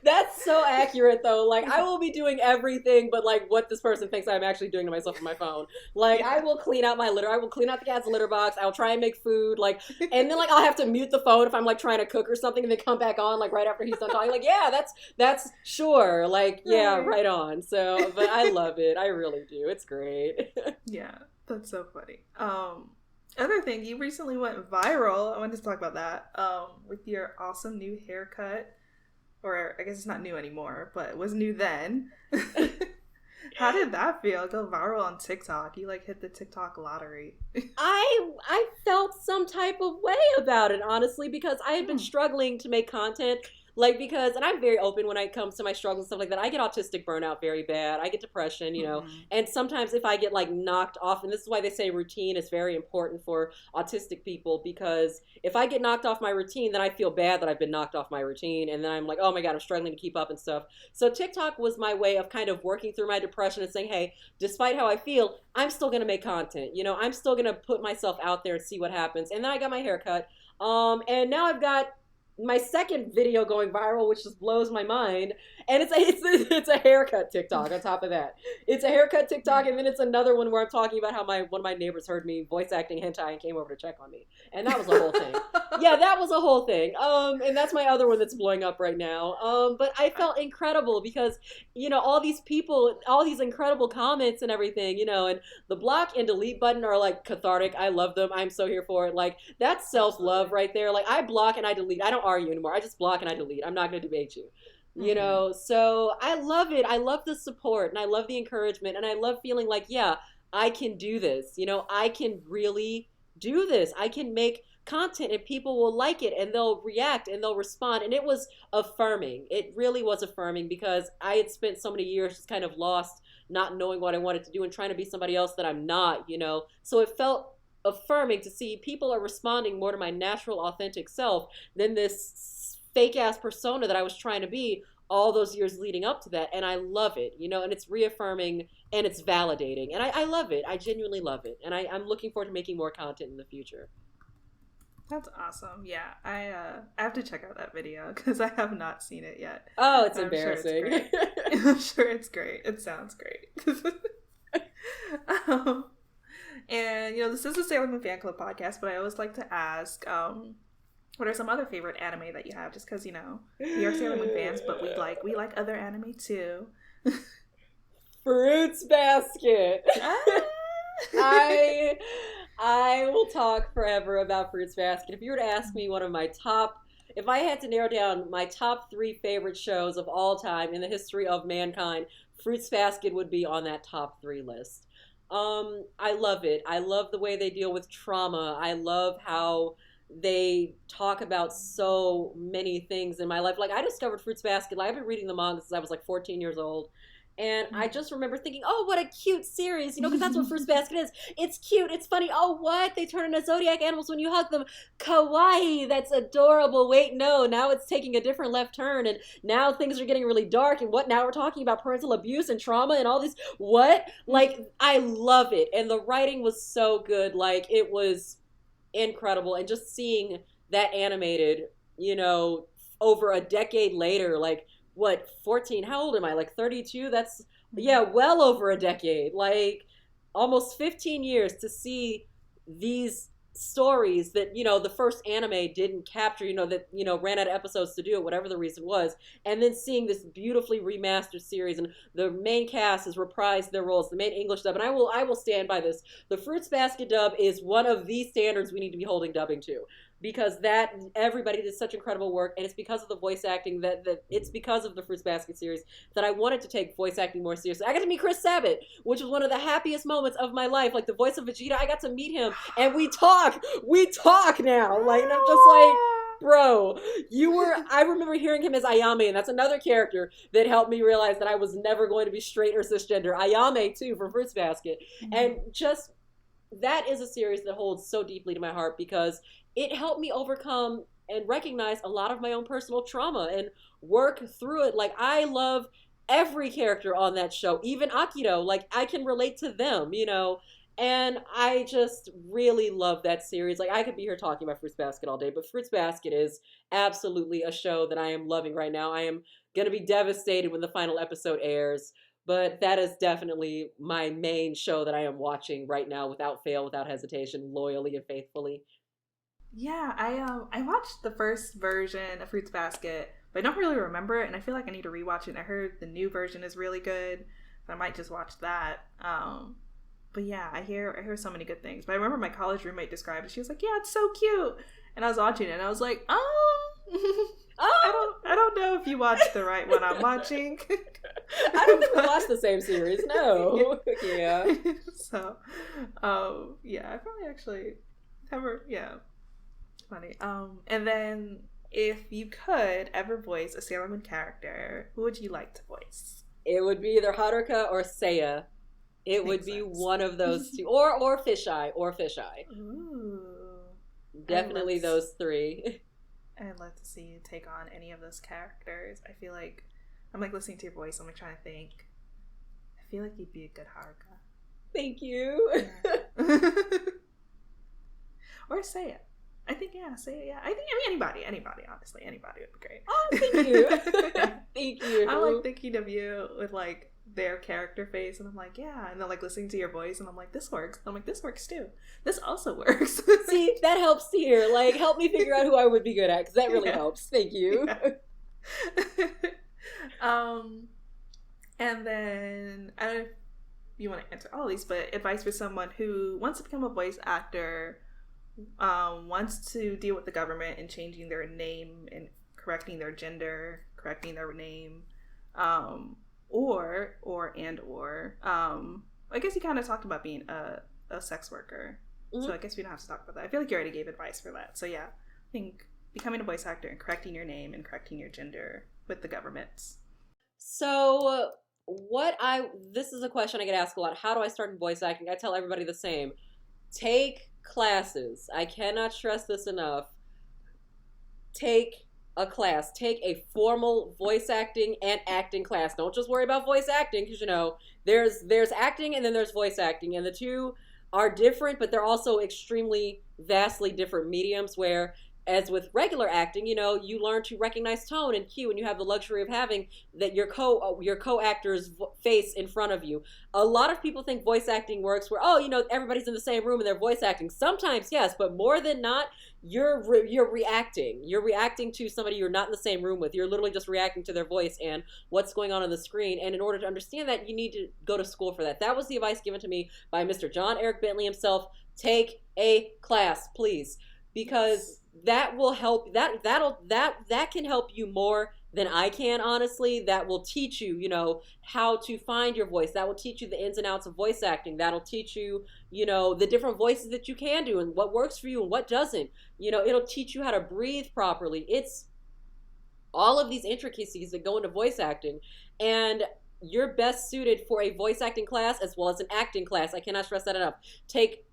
That so accurate though. Like I will be doing everything but like what this person thinks I'm actually doing to myself on my phone. Like I will clean out my litter. I will clean out the cat's litter box. I will try and make food. Like, and then like I'll have to mute the phone if I'm like trying to cook or something and then come back on like right after he's done talking. Like, yeah, that's sure. Like, yeah, right on. So, but I love it. I really do. It's great. Yeah, that's so funny. Other thing, you recently went viral. I wanted to talk about that. With your awesome new haircut. Or I guess it's not new anymore, but it was new then. How did that feel? Go viral on TikTok. You like hit the TikTok lottery. I felt some type of way about it, honestly, because I had been struggling to make content. Like, because, and I'm very open when it comes to my struggles and stuff like that. I get autistic burnout very bad. I get depression, you know, and sometimes if I get like knocked off, and this is why they say routine is very important for autistic people, because if I get knocked off my routine, then I feel bad that I've been knocked off my routine. And then I'm like, oh my God, I'm struggling to keep up and stuff. So TikTok was my way of kind of working through my depression and saying, hey, despite how I feel, I'm still going to make content. You know, I'm still going to put myself out there and see what happens. And then I got my haircut. And now I've got my second video going viral, which just blows my mind, and it's a haircut TikTok on top of that. It's a haircut TikTok, and then it's another one where I'm talking about how one of my neighbors heard me voice acting hentai and came over to check on me, and that was a whole thing. Yeah, that was a whole thing. And that's my other one that's blowing up right now. But I felt incredible because, you know, all these people, all these incredible comments and everything, you know, and the block and delete button are like cathartic. I love them. I'm so here for it. Like, that's self-love right there. Like, I block and I delete. I don't argue anymore. I just block and I delete. I'm not going to debate you. You know, so I love it. I love the support and I love the encouragement and I love feeling like, yeah, I can do this. You know, I can really do this. I can make content and people will like it and they'll react and they'll respond. And it was affirming. It really was affirming because I had spent so many years just kind of lost, not knowing what I wanted to do and trying to be somebody else that I'm not, you know. So it felt affirming to see people are responding more to my natural, authentic self than this fake ass persona that I was trying to be all those years leading up to that. And I love it, you know, and it's reaffirming and it's validating. And I love it. I genuinely love it. And I'm looking forward to making more content in the future. That's awesome. Yeah, I have to check out that video because I have not seen it yet. Oh, it's embarrassing. I'm sure it's great. It sounds great. And, you know, this is a Sailor Moon Fan Club podcast, but I always like to ask, what are some other favorite anime that you have? Just because, you know, we are Sailor Moon fans, but we like other anime too. Fruits Basket. I will talk forever about Fruits Basket. If you were to ask me if I had to narrow down my top 3 favorite shows of all time in the history of mankind, Fruits Basket would be on that top 3 list. I love it. I love the way they deal with trauma. I love how they talk about so many things in my life. Like, I discovered Fruits Basket. Like, I've been reading the manga since I was like 14 years old. And I just remember thinking, oh, what a cute series, you know, because that's what Fruits Basket is. It's cute. It's funny. Oh, what? They turn into zodiac animals when you hug them. Kawaii. That's adorable. Wait, no. Now it's taking a different left turn. And now things are getting really dark. And what? Now we're talking about parental abuse and trauma and all these. What? Like, I love it. And the writing was so good. Like, it was incredible. And just seeing that animated, you know, over a decade later, like, what, 14? How old am I? Like 32? That's, yeah, well over a decade. Like almost 15 years to see these stories that, you know, the first anime didn't capture, you know, that, you know, ran out of episodes to do it, whatever the reason was. And then seeing this beautifully remastered series and the main cast has reprised their roles, the main English dub. And I will stand by this. The Fruits Basket dub is one of the standards we need to be holding dubbing to. Because that everybody did such incredible work, and it's because of the voice acting that it's because of the Fruits Basket series that I wanted to take voice acting more seriously. I got to meet Chris Sabat, which was one of the happiest moments of my life. Like the voice of Vegeta, I got to meet him, and we talk now. Like, and I'm just like, bro, I remember hearing him as Ayame, and that's another character that helped me realize that I was never going to be straight or cisgender. Ayame too from Fruits Basket, and just that is a series that holds so deeply to my heart because it helped me overcome and recognize a lot of my own personal trauma and work through it. Like, I love every character on that show, even Akito. Like, I can relate to them, you know, and I just really love that series. Like, I could be here talking about Fruits Basket all day, but Fruits Basket is absolutely a show that I am loving right now. I am gonna be devastated when the final episode airs. But that is definitely my main show that I am watching right now without fail, without hesitation, loyally and faithfully. Yeah, I watched the first version of Fruits Basket, but I don't really remember it, and I feel like I need to rewatch it. And I heard the new version is really good, so I might just watch that. But yeah, I hear so many good things. But I remember my college roommate described it. She was like, "Yeah, it's so cute," and I was watching it, and I was like, I don't know if you watched the right one I'm watching. I don't think we watched the same series. No. Yeah. So, yeah, I probably actually never. Yeah, funny. And then if you could ever voice a Sailor Moon character, who would you like to voice? It would be either Haruka or Seiya. It would be one of those two, or Fisheye, Ooh. Definitely those three. I'd love to see you take on any of those characters. I feel like I'm like listening to your voice. I'm like trying to think. I feel like you'd be a good Haruka. Thank you. Yeah. Or Seiya. I think Seiya. Yeah. I mean anybody. Honestly, anybody would be great. Oh, thank you. Thank you. I like thinking of you with like their character face, and I'm like, yeah, and then like listening to your voice, and I'm like, this works. I'm like, this works too. This also works. See, that helps to hear. Like, help me figure out who I would be good at, because that really helps. Thank you. Yeah. And then I don't know if you want to answer all these, but advice for someone who wants to become a voice actor, wants to deal with the government and changing their name and correcting their gender, correcting their name, or I guess you kind of talked about being a sex worker. Mm-hmm. So I guess we don't have to talk about that. I feel like you already gave advice for that. So yeah, I think becoming a voice actor and correcting your name and correcting your gender with the government. So this is a question I get asked a lot. How do I start in voice acting? I tell everybody the same. Take classes. I cannot stress this enough. Take a class. Take a formal voice acting and acting class. Don't just worry about voice acting, because there's acting and then there's voice acting, and the two are different, but they're also extremely vastly different mediums, where as with regular acting, you learn to recognize tone and cue, and you have the luxury of having that your co-actor's face in front of you. A lot of people think voice acting works where, everybody's in the same room and they're voice acting. Sometimes, yes, but more than not, you're reacting. You're reacting to somebody you're not in the same room with. You're literally just reacting to their voice and what's going on the screen. And in order to understand that, you need to go to school for that. That was the advice given to me by Mr. John Eric Bentley himself. Take a class, please, because that will help. That can help you more than I can, honestly. That will teach you, how to find your voice. That will teach you the ins and outs of voice acting. That'll teach you, the different voices that you can do and what works for you and what doesn't. It'll teach you how to breathe properly. It's all of these intricacies that go into voice acting, and you're best suited for a voice acting class as well as an acting class. I cannot stress that enough. Take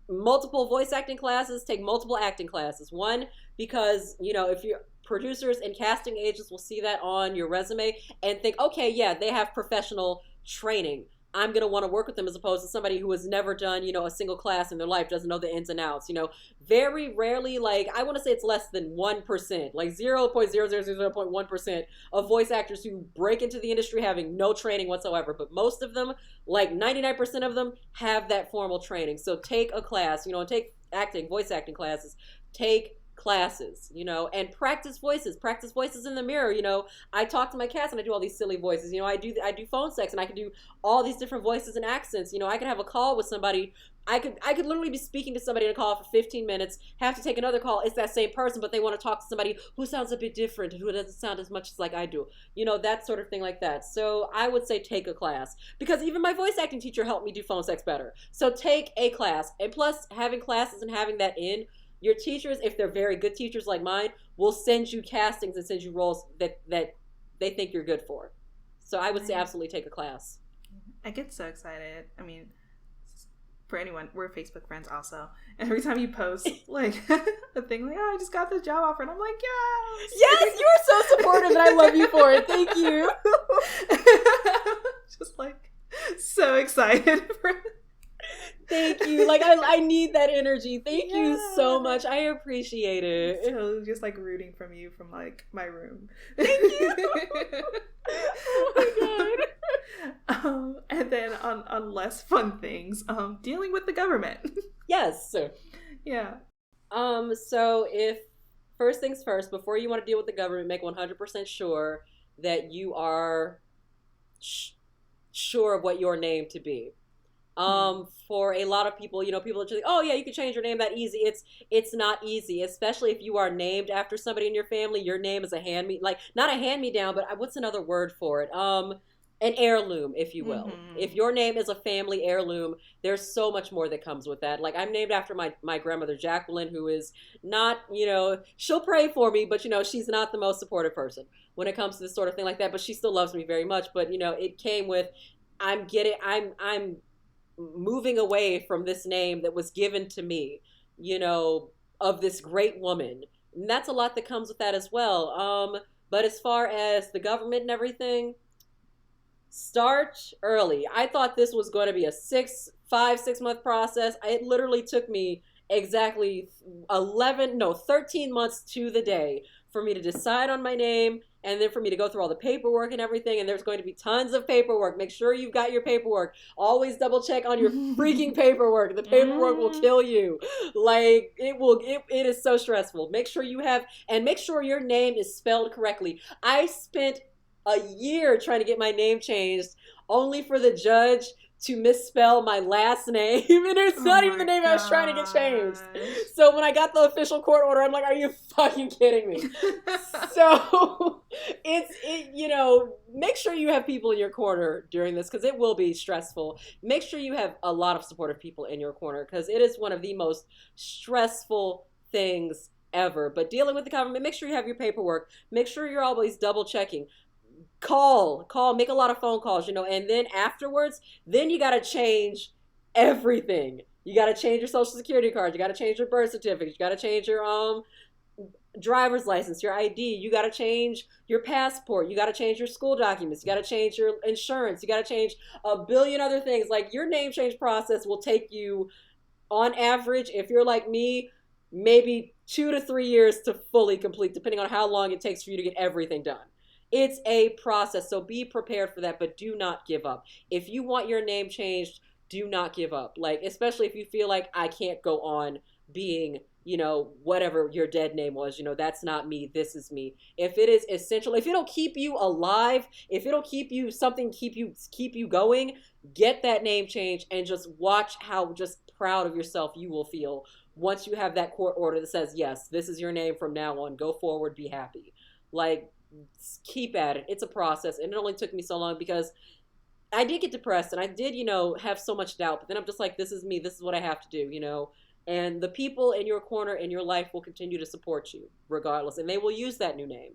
multiple voice acting classes, take multiple acting classes. One, because, if you're producers and casting agents will see that on your resume and think, okay, yeah, they have professional training. I'm going to want to work with them, as opposed to somebody who has never done, a single class in their life, doesn't know the ins and outs. Very rarely, I want to say it's less than 1%, like 0.0001% of voice actors who break into the industry having no training whatsoever. But most of them, like 99% of them, have that formal training. So take a class, and take voice acting classes. Take classes, and practice voices in the mirror. I talk to my cast and I do all these silly voices. I do phone sex and I can do all these different voices and accents. I could have a call with somebody. I could literally be speaking to somebody in a call for 15 minutes, have to take another call. It's that same person, but they want to talk to somebody who sounds a bit different and who doesn't sound as much like I do. That sort of thing like that. So I would say take a class, because even my voice acting teacher helped me do phone sex better. So take a class. And plus, having classes and having that your teachers, if they're very good teachers like mine, will send you castings and send you roles that they think you're good for. So I would say absolutely take a class. I get so excited. I mean, for anyone, we're Facebook friends also. And every time you post like a thing like, I just got the job offer, and I'm like, yes! Yes, you are so supportive and I love you for it. Thank you. Just like so excited for Thank you. Like, I need that energy. Thank you so much. I appreciate it. So just like rooting from you from like my room. Thank you. Oh my god. And then on less fun things, dealing with the government. Yes. Yeah. So if first things first, before you want to deal with the government, make 100% sure that you are sure of what your name to be. For a lot of people, people are just like, oh yeah, you can change your name that easy. It's not easy, especially if you are named after somebody in your family. Your name is a not a hand-me-down, but what's another word for it? An heirloom, if you will. Mm-hmm. If your name is a family heirloom, there's so much more that comes with that. Like, I'm named after my grandmother, Jacqueline, who is not, she'll pray for me, but, she's not the most supportive person when it comes to this sort of thing like that, but she still loves me very much. But, it came with, I'm moving away from this name that was given to me, of this great woman. And that's a lot that comes with that as well. But as far as the government and everything, start early. I thought this was going to be a 6 month process. It literally took me exactly 13 months to the day for me to decide on my name, and then for me to go through all the paperwork and everything. And there's going to be tons of paperwork. Make sure you've got your paperwork. Always double check on your freaking paperwork. The paperwork will kill you. Like, it is so stressful. Make sure you have, and make sure your name is spelled correctly. I spent a year trying to get my name changed, only for the judge to misspell my last name, and it's not even the name I was trying to get changed. So when I got the official court order, I'm like, are you fucking kidding me? So make sure you have people in your corner during this, because it will be stressful. Make sure you have a lot of supportive people in your corner, because it is one of the most stressful things ever. But dealing with the government, make sure you have your paperwork. Make sure you're always double checking. Call, make a lot of phone calls, and then afterwards, then you got to change everything. You got to change your social security card. You got to change your birth certificate. You got to change your driver's license, your ID. You got to change your passport. You got to change your school documents. You got to change your insurance. You got to change a billion other things. Like, your name change process will take you, on average, if you're like me, maybe 2 to 3 years to fully complete, depending on how long it takes for you to get everything done. It's a process, so be prepared for that, but do not give up. If you want your name changed, do not give up. Like, especially if you feel like, I can't go on being, whatever your dead name was, that's not me, this is me. If it is essential, if it'll keep you alive, if it'll keep you keep you going, get that name changed, and just watch how just proud of yourself you will feel once you have that court order that says, yes, this is your name from now on, go forward, be happy. Like, keep at it. It's a process, and it only took me so long because I did get depressed, and I did, have so much doubt, but then I'm just like, this is me, this is what I have to do, and the people in your corner in your life will continue to support you regardless, and they will use that new name,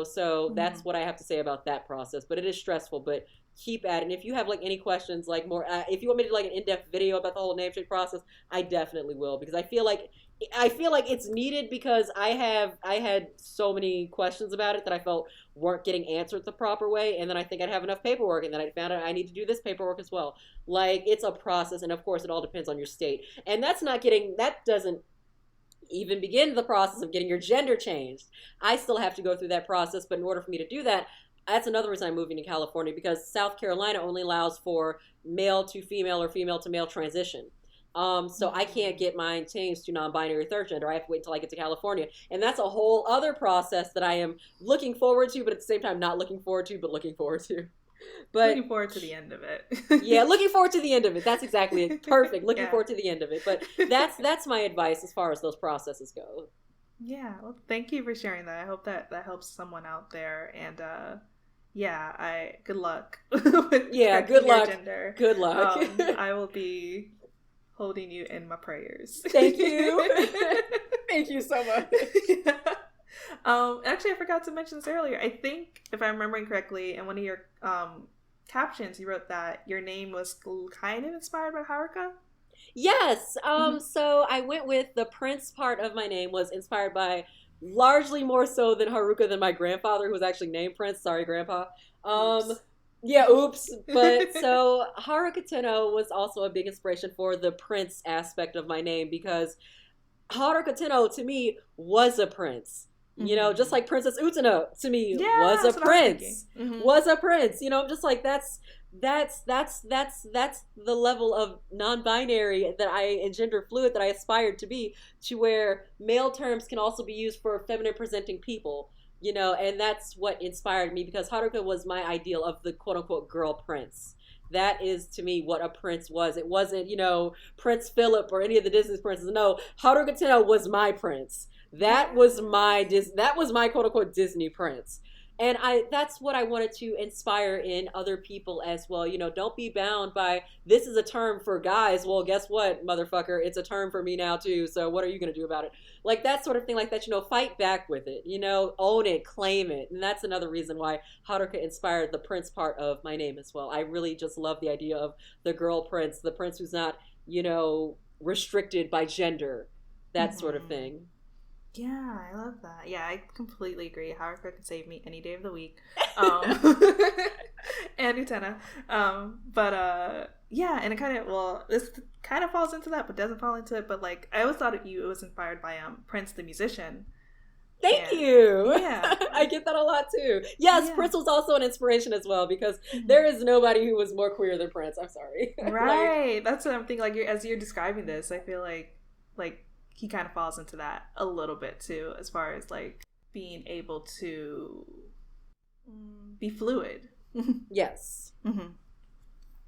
so that's what I have to say about that process. But it is stressful, but keep at it. And if you have like any questions, like more, if you want me to do like an in-depth video about the whole name change process, I definitely will, because I feel like it's needed, because I had so many questions about it that I felt weren't getting answered the proper way, and then I think I'd have enough paperwork, and then I found out I need to do this paperwork as well. Like, it's a process, and of course it all depends on your state, and that doesn't even begin the process of getting your gender changed. I still have to go through that process, but in order for me to do that, that's another reason I'm moving to California, because South Carolina only allows for male to female or female to male transition. So I can't get mine changed to non-binary third gender. I have to wait until I get to California. And that's a whole other process that I am looking forward to, but at the same time not looking forward to, but looking forward to. But looking forward to the end of it. Yeah, looking forward to the end of it. That's exactly it. Perfect. Looking forward to the end of it. But that's my advice as far as those processes go. Yeah, well, thank you for sharing that. I hope that helps someone out there. And good luck. Good luck. Gender. Good luck. I will be holding you in my prayers. Thank you. Thank you so much. Yeah. Actually, I forgot to mention this earlier. I think, if I'm remembering correctly, in one of your captions, you wrote that your name was kind of inspired by Haruka. Yes. So I went with the Prince part of my name was inspired by, largely more so than Haruka, than my grandfather, who was actually named Prince. Sorry, Grandpa. Yeah, oops. But so Haruka Tenno was also a big inspiration for the prince aspect of my name because Haruka Tenno to me was a prince. You know, just like Princess Utano to me was a prince. Was a prince. You know, I'm just like that's the level of non-binary that I and gender fluid that I aspired to be, to where male terms can also be used for feminine presenting people. You know, and that's what inspired me because Haruka was my ideal of the quote unquote girl prince. That is to me what a prince was. It wasn't, you know, Prince Philip or any of the Disney princes. No, Haruka Tenno was my prince. That was my quote unquote Disney prince. And that's what I wanted to inspire in other people as well. You know, don't be bound by this is a term for guys. Well, guess what, motherfucker? It's a term for me now too. So what are you going to do about it? Like that sort of thing like that, you know, fight back with it, you know, own it, claim it. And that's another reason why Haruka inspired the prince part of my name as well. I really just love the idea of the girl prince, the prince who's not, you know, restricted by gender, that sort of thing. Yeah, I love that. Yeah, I completely agree. Haruka could save me any day of the week. And Utena. Yeah, and it kind of, well, this kind of falls into that, but doesn't fall into it. But like, I always thought it was inspired by Prince the musician. Thank you. Yeah. I get that a lot too. Yes, yeah. Prince was also an inspiration as well because there is nobody who was more queer than Prince. I'm sorry. Right. That's what I'm thinking. Like, as you're describing this, I feel like he kind of falls into that a little bit too, as far as like being able to be fluid. Yes.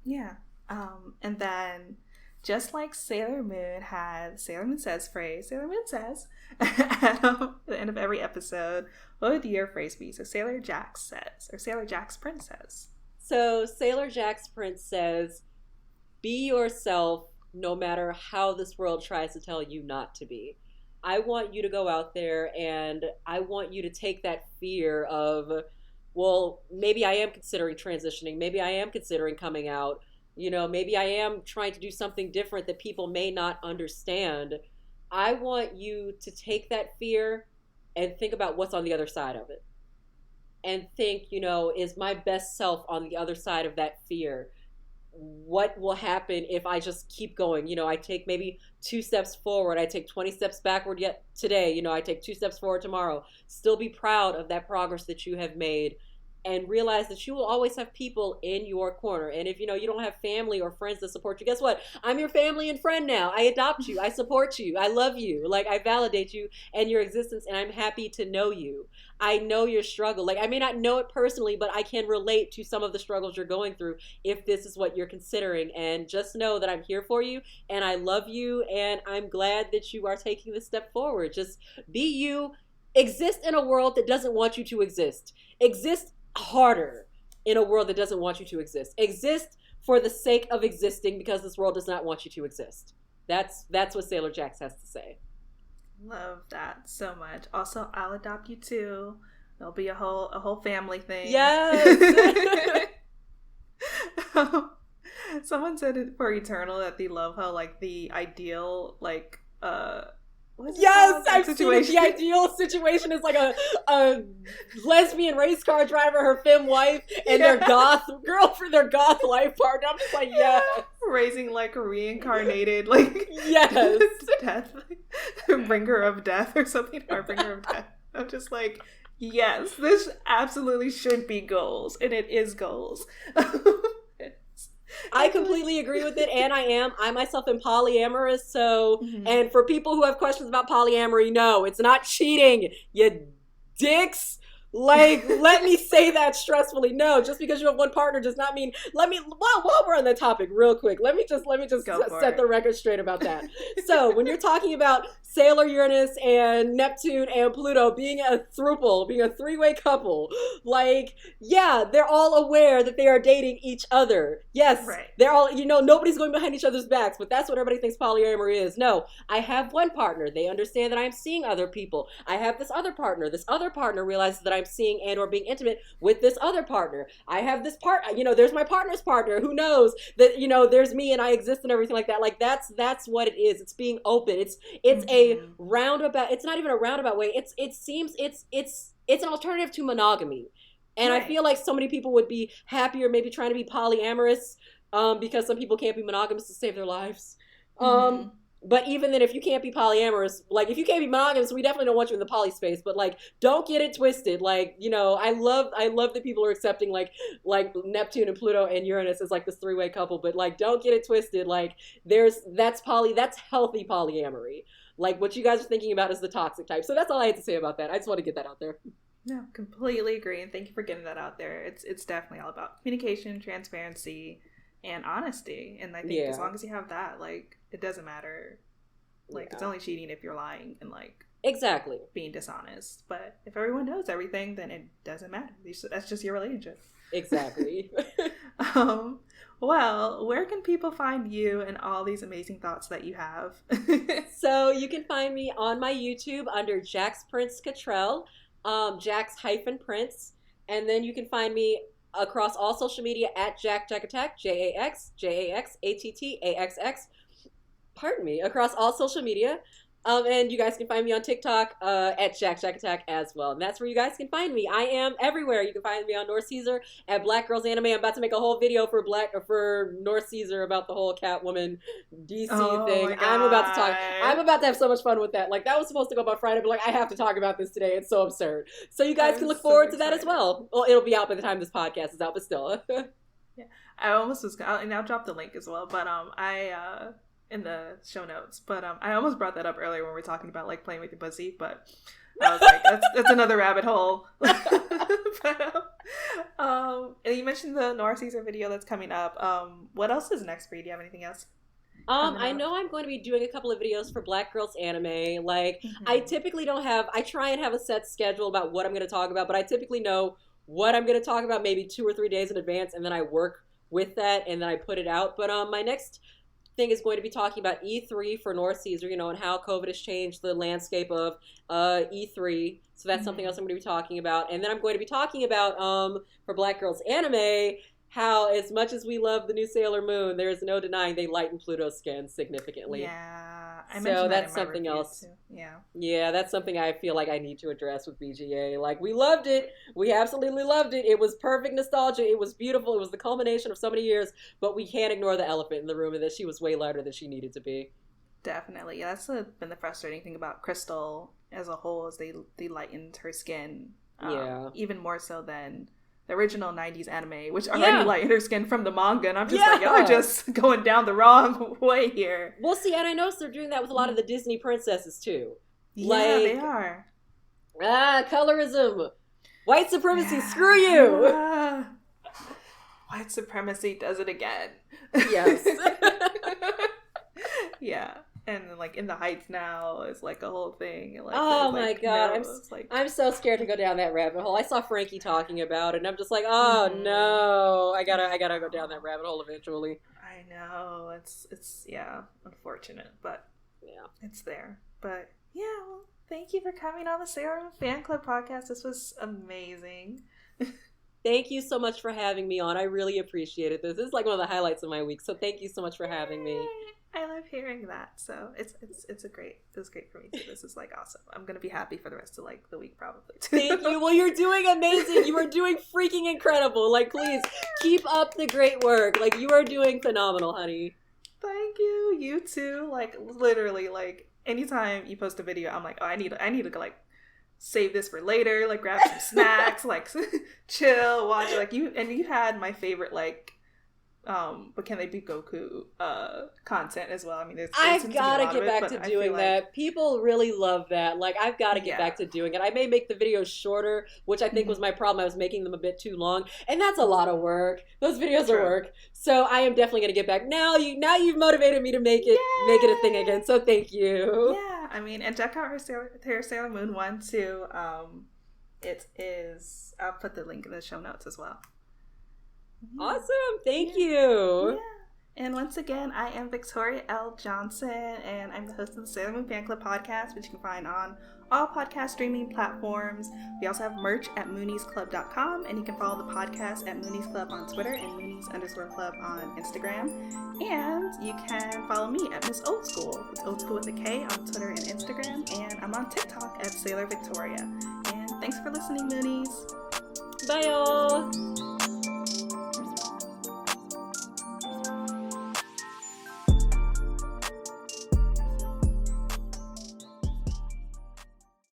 Yeah. And then just like Sailor Moon had Sailor Moon Says phrase, Sailor Moon says at the end of every episode, what would your phrase be? So Sailor Jax says, or Sailor Jax-Prince says. So Sailor Jax-Prince says, be yourself no matter how this world tries to tell you not to be. I want you to go out there and I want you to take that fear of, well, maybe I am considering transitioning. Maybe I am considering coming out. You know, maybe I am trying to do something different that people may not understand. I want you to take that fear and think about what's on the other side of it. And think, you know, is my best self on the other side of that fear? What will happen if I just keep going? You know, I take maybe 2 steps forward. I take 20 steps backward yet today. You know, I take 2 steps forward tomorrow. Still be proud of that progress that you have made. And realize that you will always have people in your corner. And if, you know, you don't have family or friends that support you, guess what? I'm your family and friend now. I adopt you. I support you. I love you. Like, I validate you and your existence, and I'm happy to know you. I know your struggle. Like, I may not know it personally, but I can relate to some of the struggles you're going through if this is what you're considering. And just know that I'm here for you, and I love you, and I'm glad that you are taking this step forward. Just be you. Exist in a world that doesn't want you to exist. Exist harder in a world that doesn't want you to exist. Exist for the sake of existing because this world does not want you to exist. That's what Sailor Jax has to say. Love that so much. Also, I'll adopt you too. There'll be a whole family thing. Yes. Someone said it for Eternal that they love how like the ideal like yes, I've seen it. The ideal situation is like a lesbian race car driver, her femme wife, and their goth girlfriend, their goth life partner. I'm just like, yes. Raising like a reincarnated, like, yes. Death, bringer of death or something, or bringer of death. I'm just like, yes, this absolutely should be goals, and it is goals. I completely agree with it, and I myself am polyamorous, so, and for people who have questions about polyamory, no, it's not cheating, you dicks. Like, let me say that stressfully. No, just because you have one partner does not mean, while we're on the topic real quick, let me just set the record straight about that. So when you're talking about Sailor Uranus and Neptune and Pluto being a throuple, being a 3-way couple, like, yeah, they're all aware that they are dating each other. Yes, right. They're all, you know, nobody's going behind each other's backs, but that's what everybody thinks polyamory is. No, I have one partner. They understand that I'm seeing other people. I have this other partner. This other partner realizes that I'm seeing and or being intimate with this other partner. I have this you know, there's my partner's partner who knows that, you know, there's me and I exist and everything like that. Like, that's what it is. It's being open. It's a roundabout. It's not even a roundabout way. It's an alternative to monogamy. And Right. I feel like so many people would be happier maybe trying to be polyamorous, because some people can't be monogamous to save their lives. Mm-hmm. But even then, if you can't be polyamorous, like if you can't be monogamous, we definitely don't want you in the poly space. But like, don't get it twisted. Like, you know, I love that people are accepting like Neptune and Pluto and Uranus as like this three-way couple. But like, don't get it twisted. Like, that's healthy polyamory. Like what you guys are thinking about is the toxic type. So that's all I had to say about that. I just want to get that out there. No, completely agree, and thank you for getting that out there. It's definitely all about communication, transparency, and honesty. And I think as long as you have that, like, it doesn't matter. Like, it's only cheating if you're lying and like exactly being dishonest. But if everyone knows everything, then it doesn't matter. That's just your relationship. Exactly. Well, where can people find you and all these amazing thoughts that you have? So you can find me on my YouTube under Jax-Prince Cottrell, Jax-Prince, and then you can find me across all social media at JaxAttack, JaxAttaxx. Pardon me, across all social media. And you guys can find me on TikTok at Jax-Attack as well. And that's where you guys can find me. I am everywhere. You can find me on North Caesar at Black Girls Anime. I'm about to make a whole video for North Caesar about the whole Catwoman DC thing. I'm about to have so much fun with that. Like, that was supposed to go up on Friday, but like, I have to talk about this today. It's so absurd. So you guys can look forward to that as well. Well, it'll be out by the time this podcast is out, but still. Yeah, I almost was, and I'll drop the link as well. But in the show notes, but I almost brought that up earlier when we were talking about like playing with your pussy, but I was like, that's another rabbit hole. But, and you mentioned the North Caesar video that's coming up. What else is next for you? Do you have anything else? I know I'm going to be doing a couple of videos for Black Girls Anime. Like, I typically I try and have a set schedule about what I'm going to talk about, but I typically know what I'm going to talk about maybe 2 or 3 days in advance, and then I work with that, and then I put it out. But my next thing is going to be talking about E3 for North Caesar, you know, and how COVID has changed the landscape of E3. So that's something else I'm going to be talking about. And then I'm going to be talking about, for Black Girls Anime, how as much as we love the new Sailor Moon, there is no denying they lighten Pluto's skin significantly. Yeah, I so mentioned that's that in my something reviews else. too. Yeah. Yeah, that's something I feel like I need to address with BGA. Like, we loved it. We absolutely loved it. It was perfect nostalgia. It was beautiful. It was the culmination of so many years, but we can't ignore the elephant in the room and that she was way lighter than she needed to be. Definitely. Yeah, that's been the frustrating thing about Crystal as a whole, is they lightened her skin. Even more so than the original 90s anime, which already lightened her skin from the manga, and I'm just like, y'all are just going down the wrong way here. Well, see, and I noticed they're doing that with a lot of the Disney princesses, too. Yeah, they are. Colorism. White supremacy, screw you! White supremacy does it again. Yes. Yeah. And then, like, In the Heights now is like a whole thing. And, like, oh my god, no, I'm so scared to go down that rabbit hole. I saw Frankie talking about it, and I'm just like, oh no, I gotta go down that rabbit hole eventually. I know, it's unfortunate, but yeah, it's there. But yeah, well, thank you for coming on the Sailor Moon Fan Club podcast. This was amazing. Thank you so much for having me on. I really appreciated this. This is like one of the highlights of my week. So thank you so much for having me. I love hearing that. So it was great for me too. This is like awesome. I'm gonna be happy for the rest of like the week probably too. Thank you. Well, you're doing amazing. You are doing freaking incredible. Like, please keep up the great work. Like, you are doing phenomenal, honey. Thank you. You too. Like, literally, like, anytime you post a video, I'm like, oh, I need to like save this for later, like grab some snacks, like chill, watch, like you had my favorite like but can they be Goku content as well. I mean, I've got to get back to doing that. People really love that. Like, I've got to get back to doing it. I may make the videos shorter, which I think was my problem. I was making them a bit too long, and that's a lot of work. Those videos are work. So I am definitely going to get back. Now you've motivated me to make it a thing again. So thank you. Yeah, I mean, and check out her Sailor Moon one too. It is. I'll put the link in the show notes as well. Awesome. Thank you. Yeah. And once again, I am Victoria L. Johnson, and I'm the host of the Sailor Moon Fan Club podcast, which you can find on all podcast streaming platforms. We also have merch at mooniesclub.com, and you can follow the podcast at Moonies Club on Twitter and Moonies_Club on Instagram. And you can follow me at Miss Old School. It's Old School with a K on Twitter and Instagram, and I'm on TikTok at Sailor Victoria. And thanks for listening, Moonies. Bye, y'all.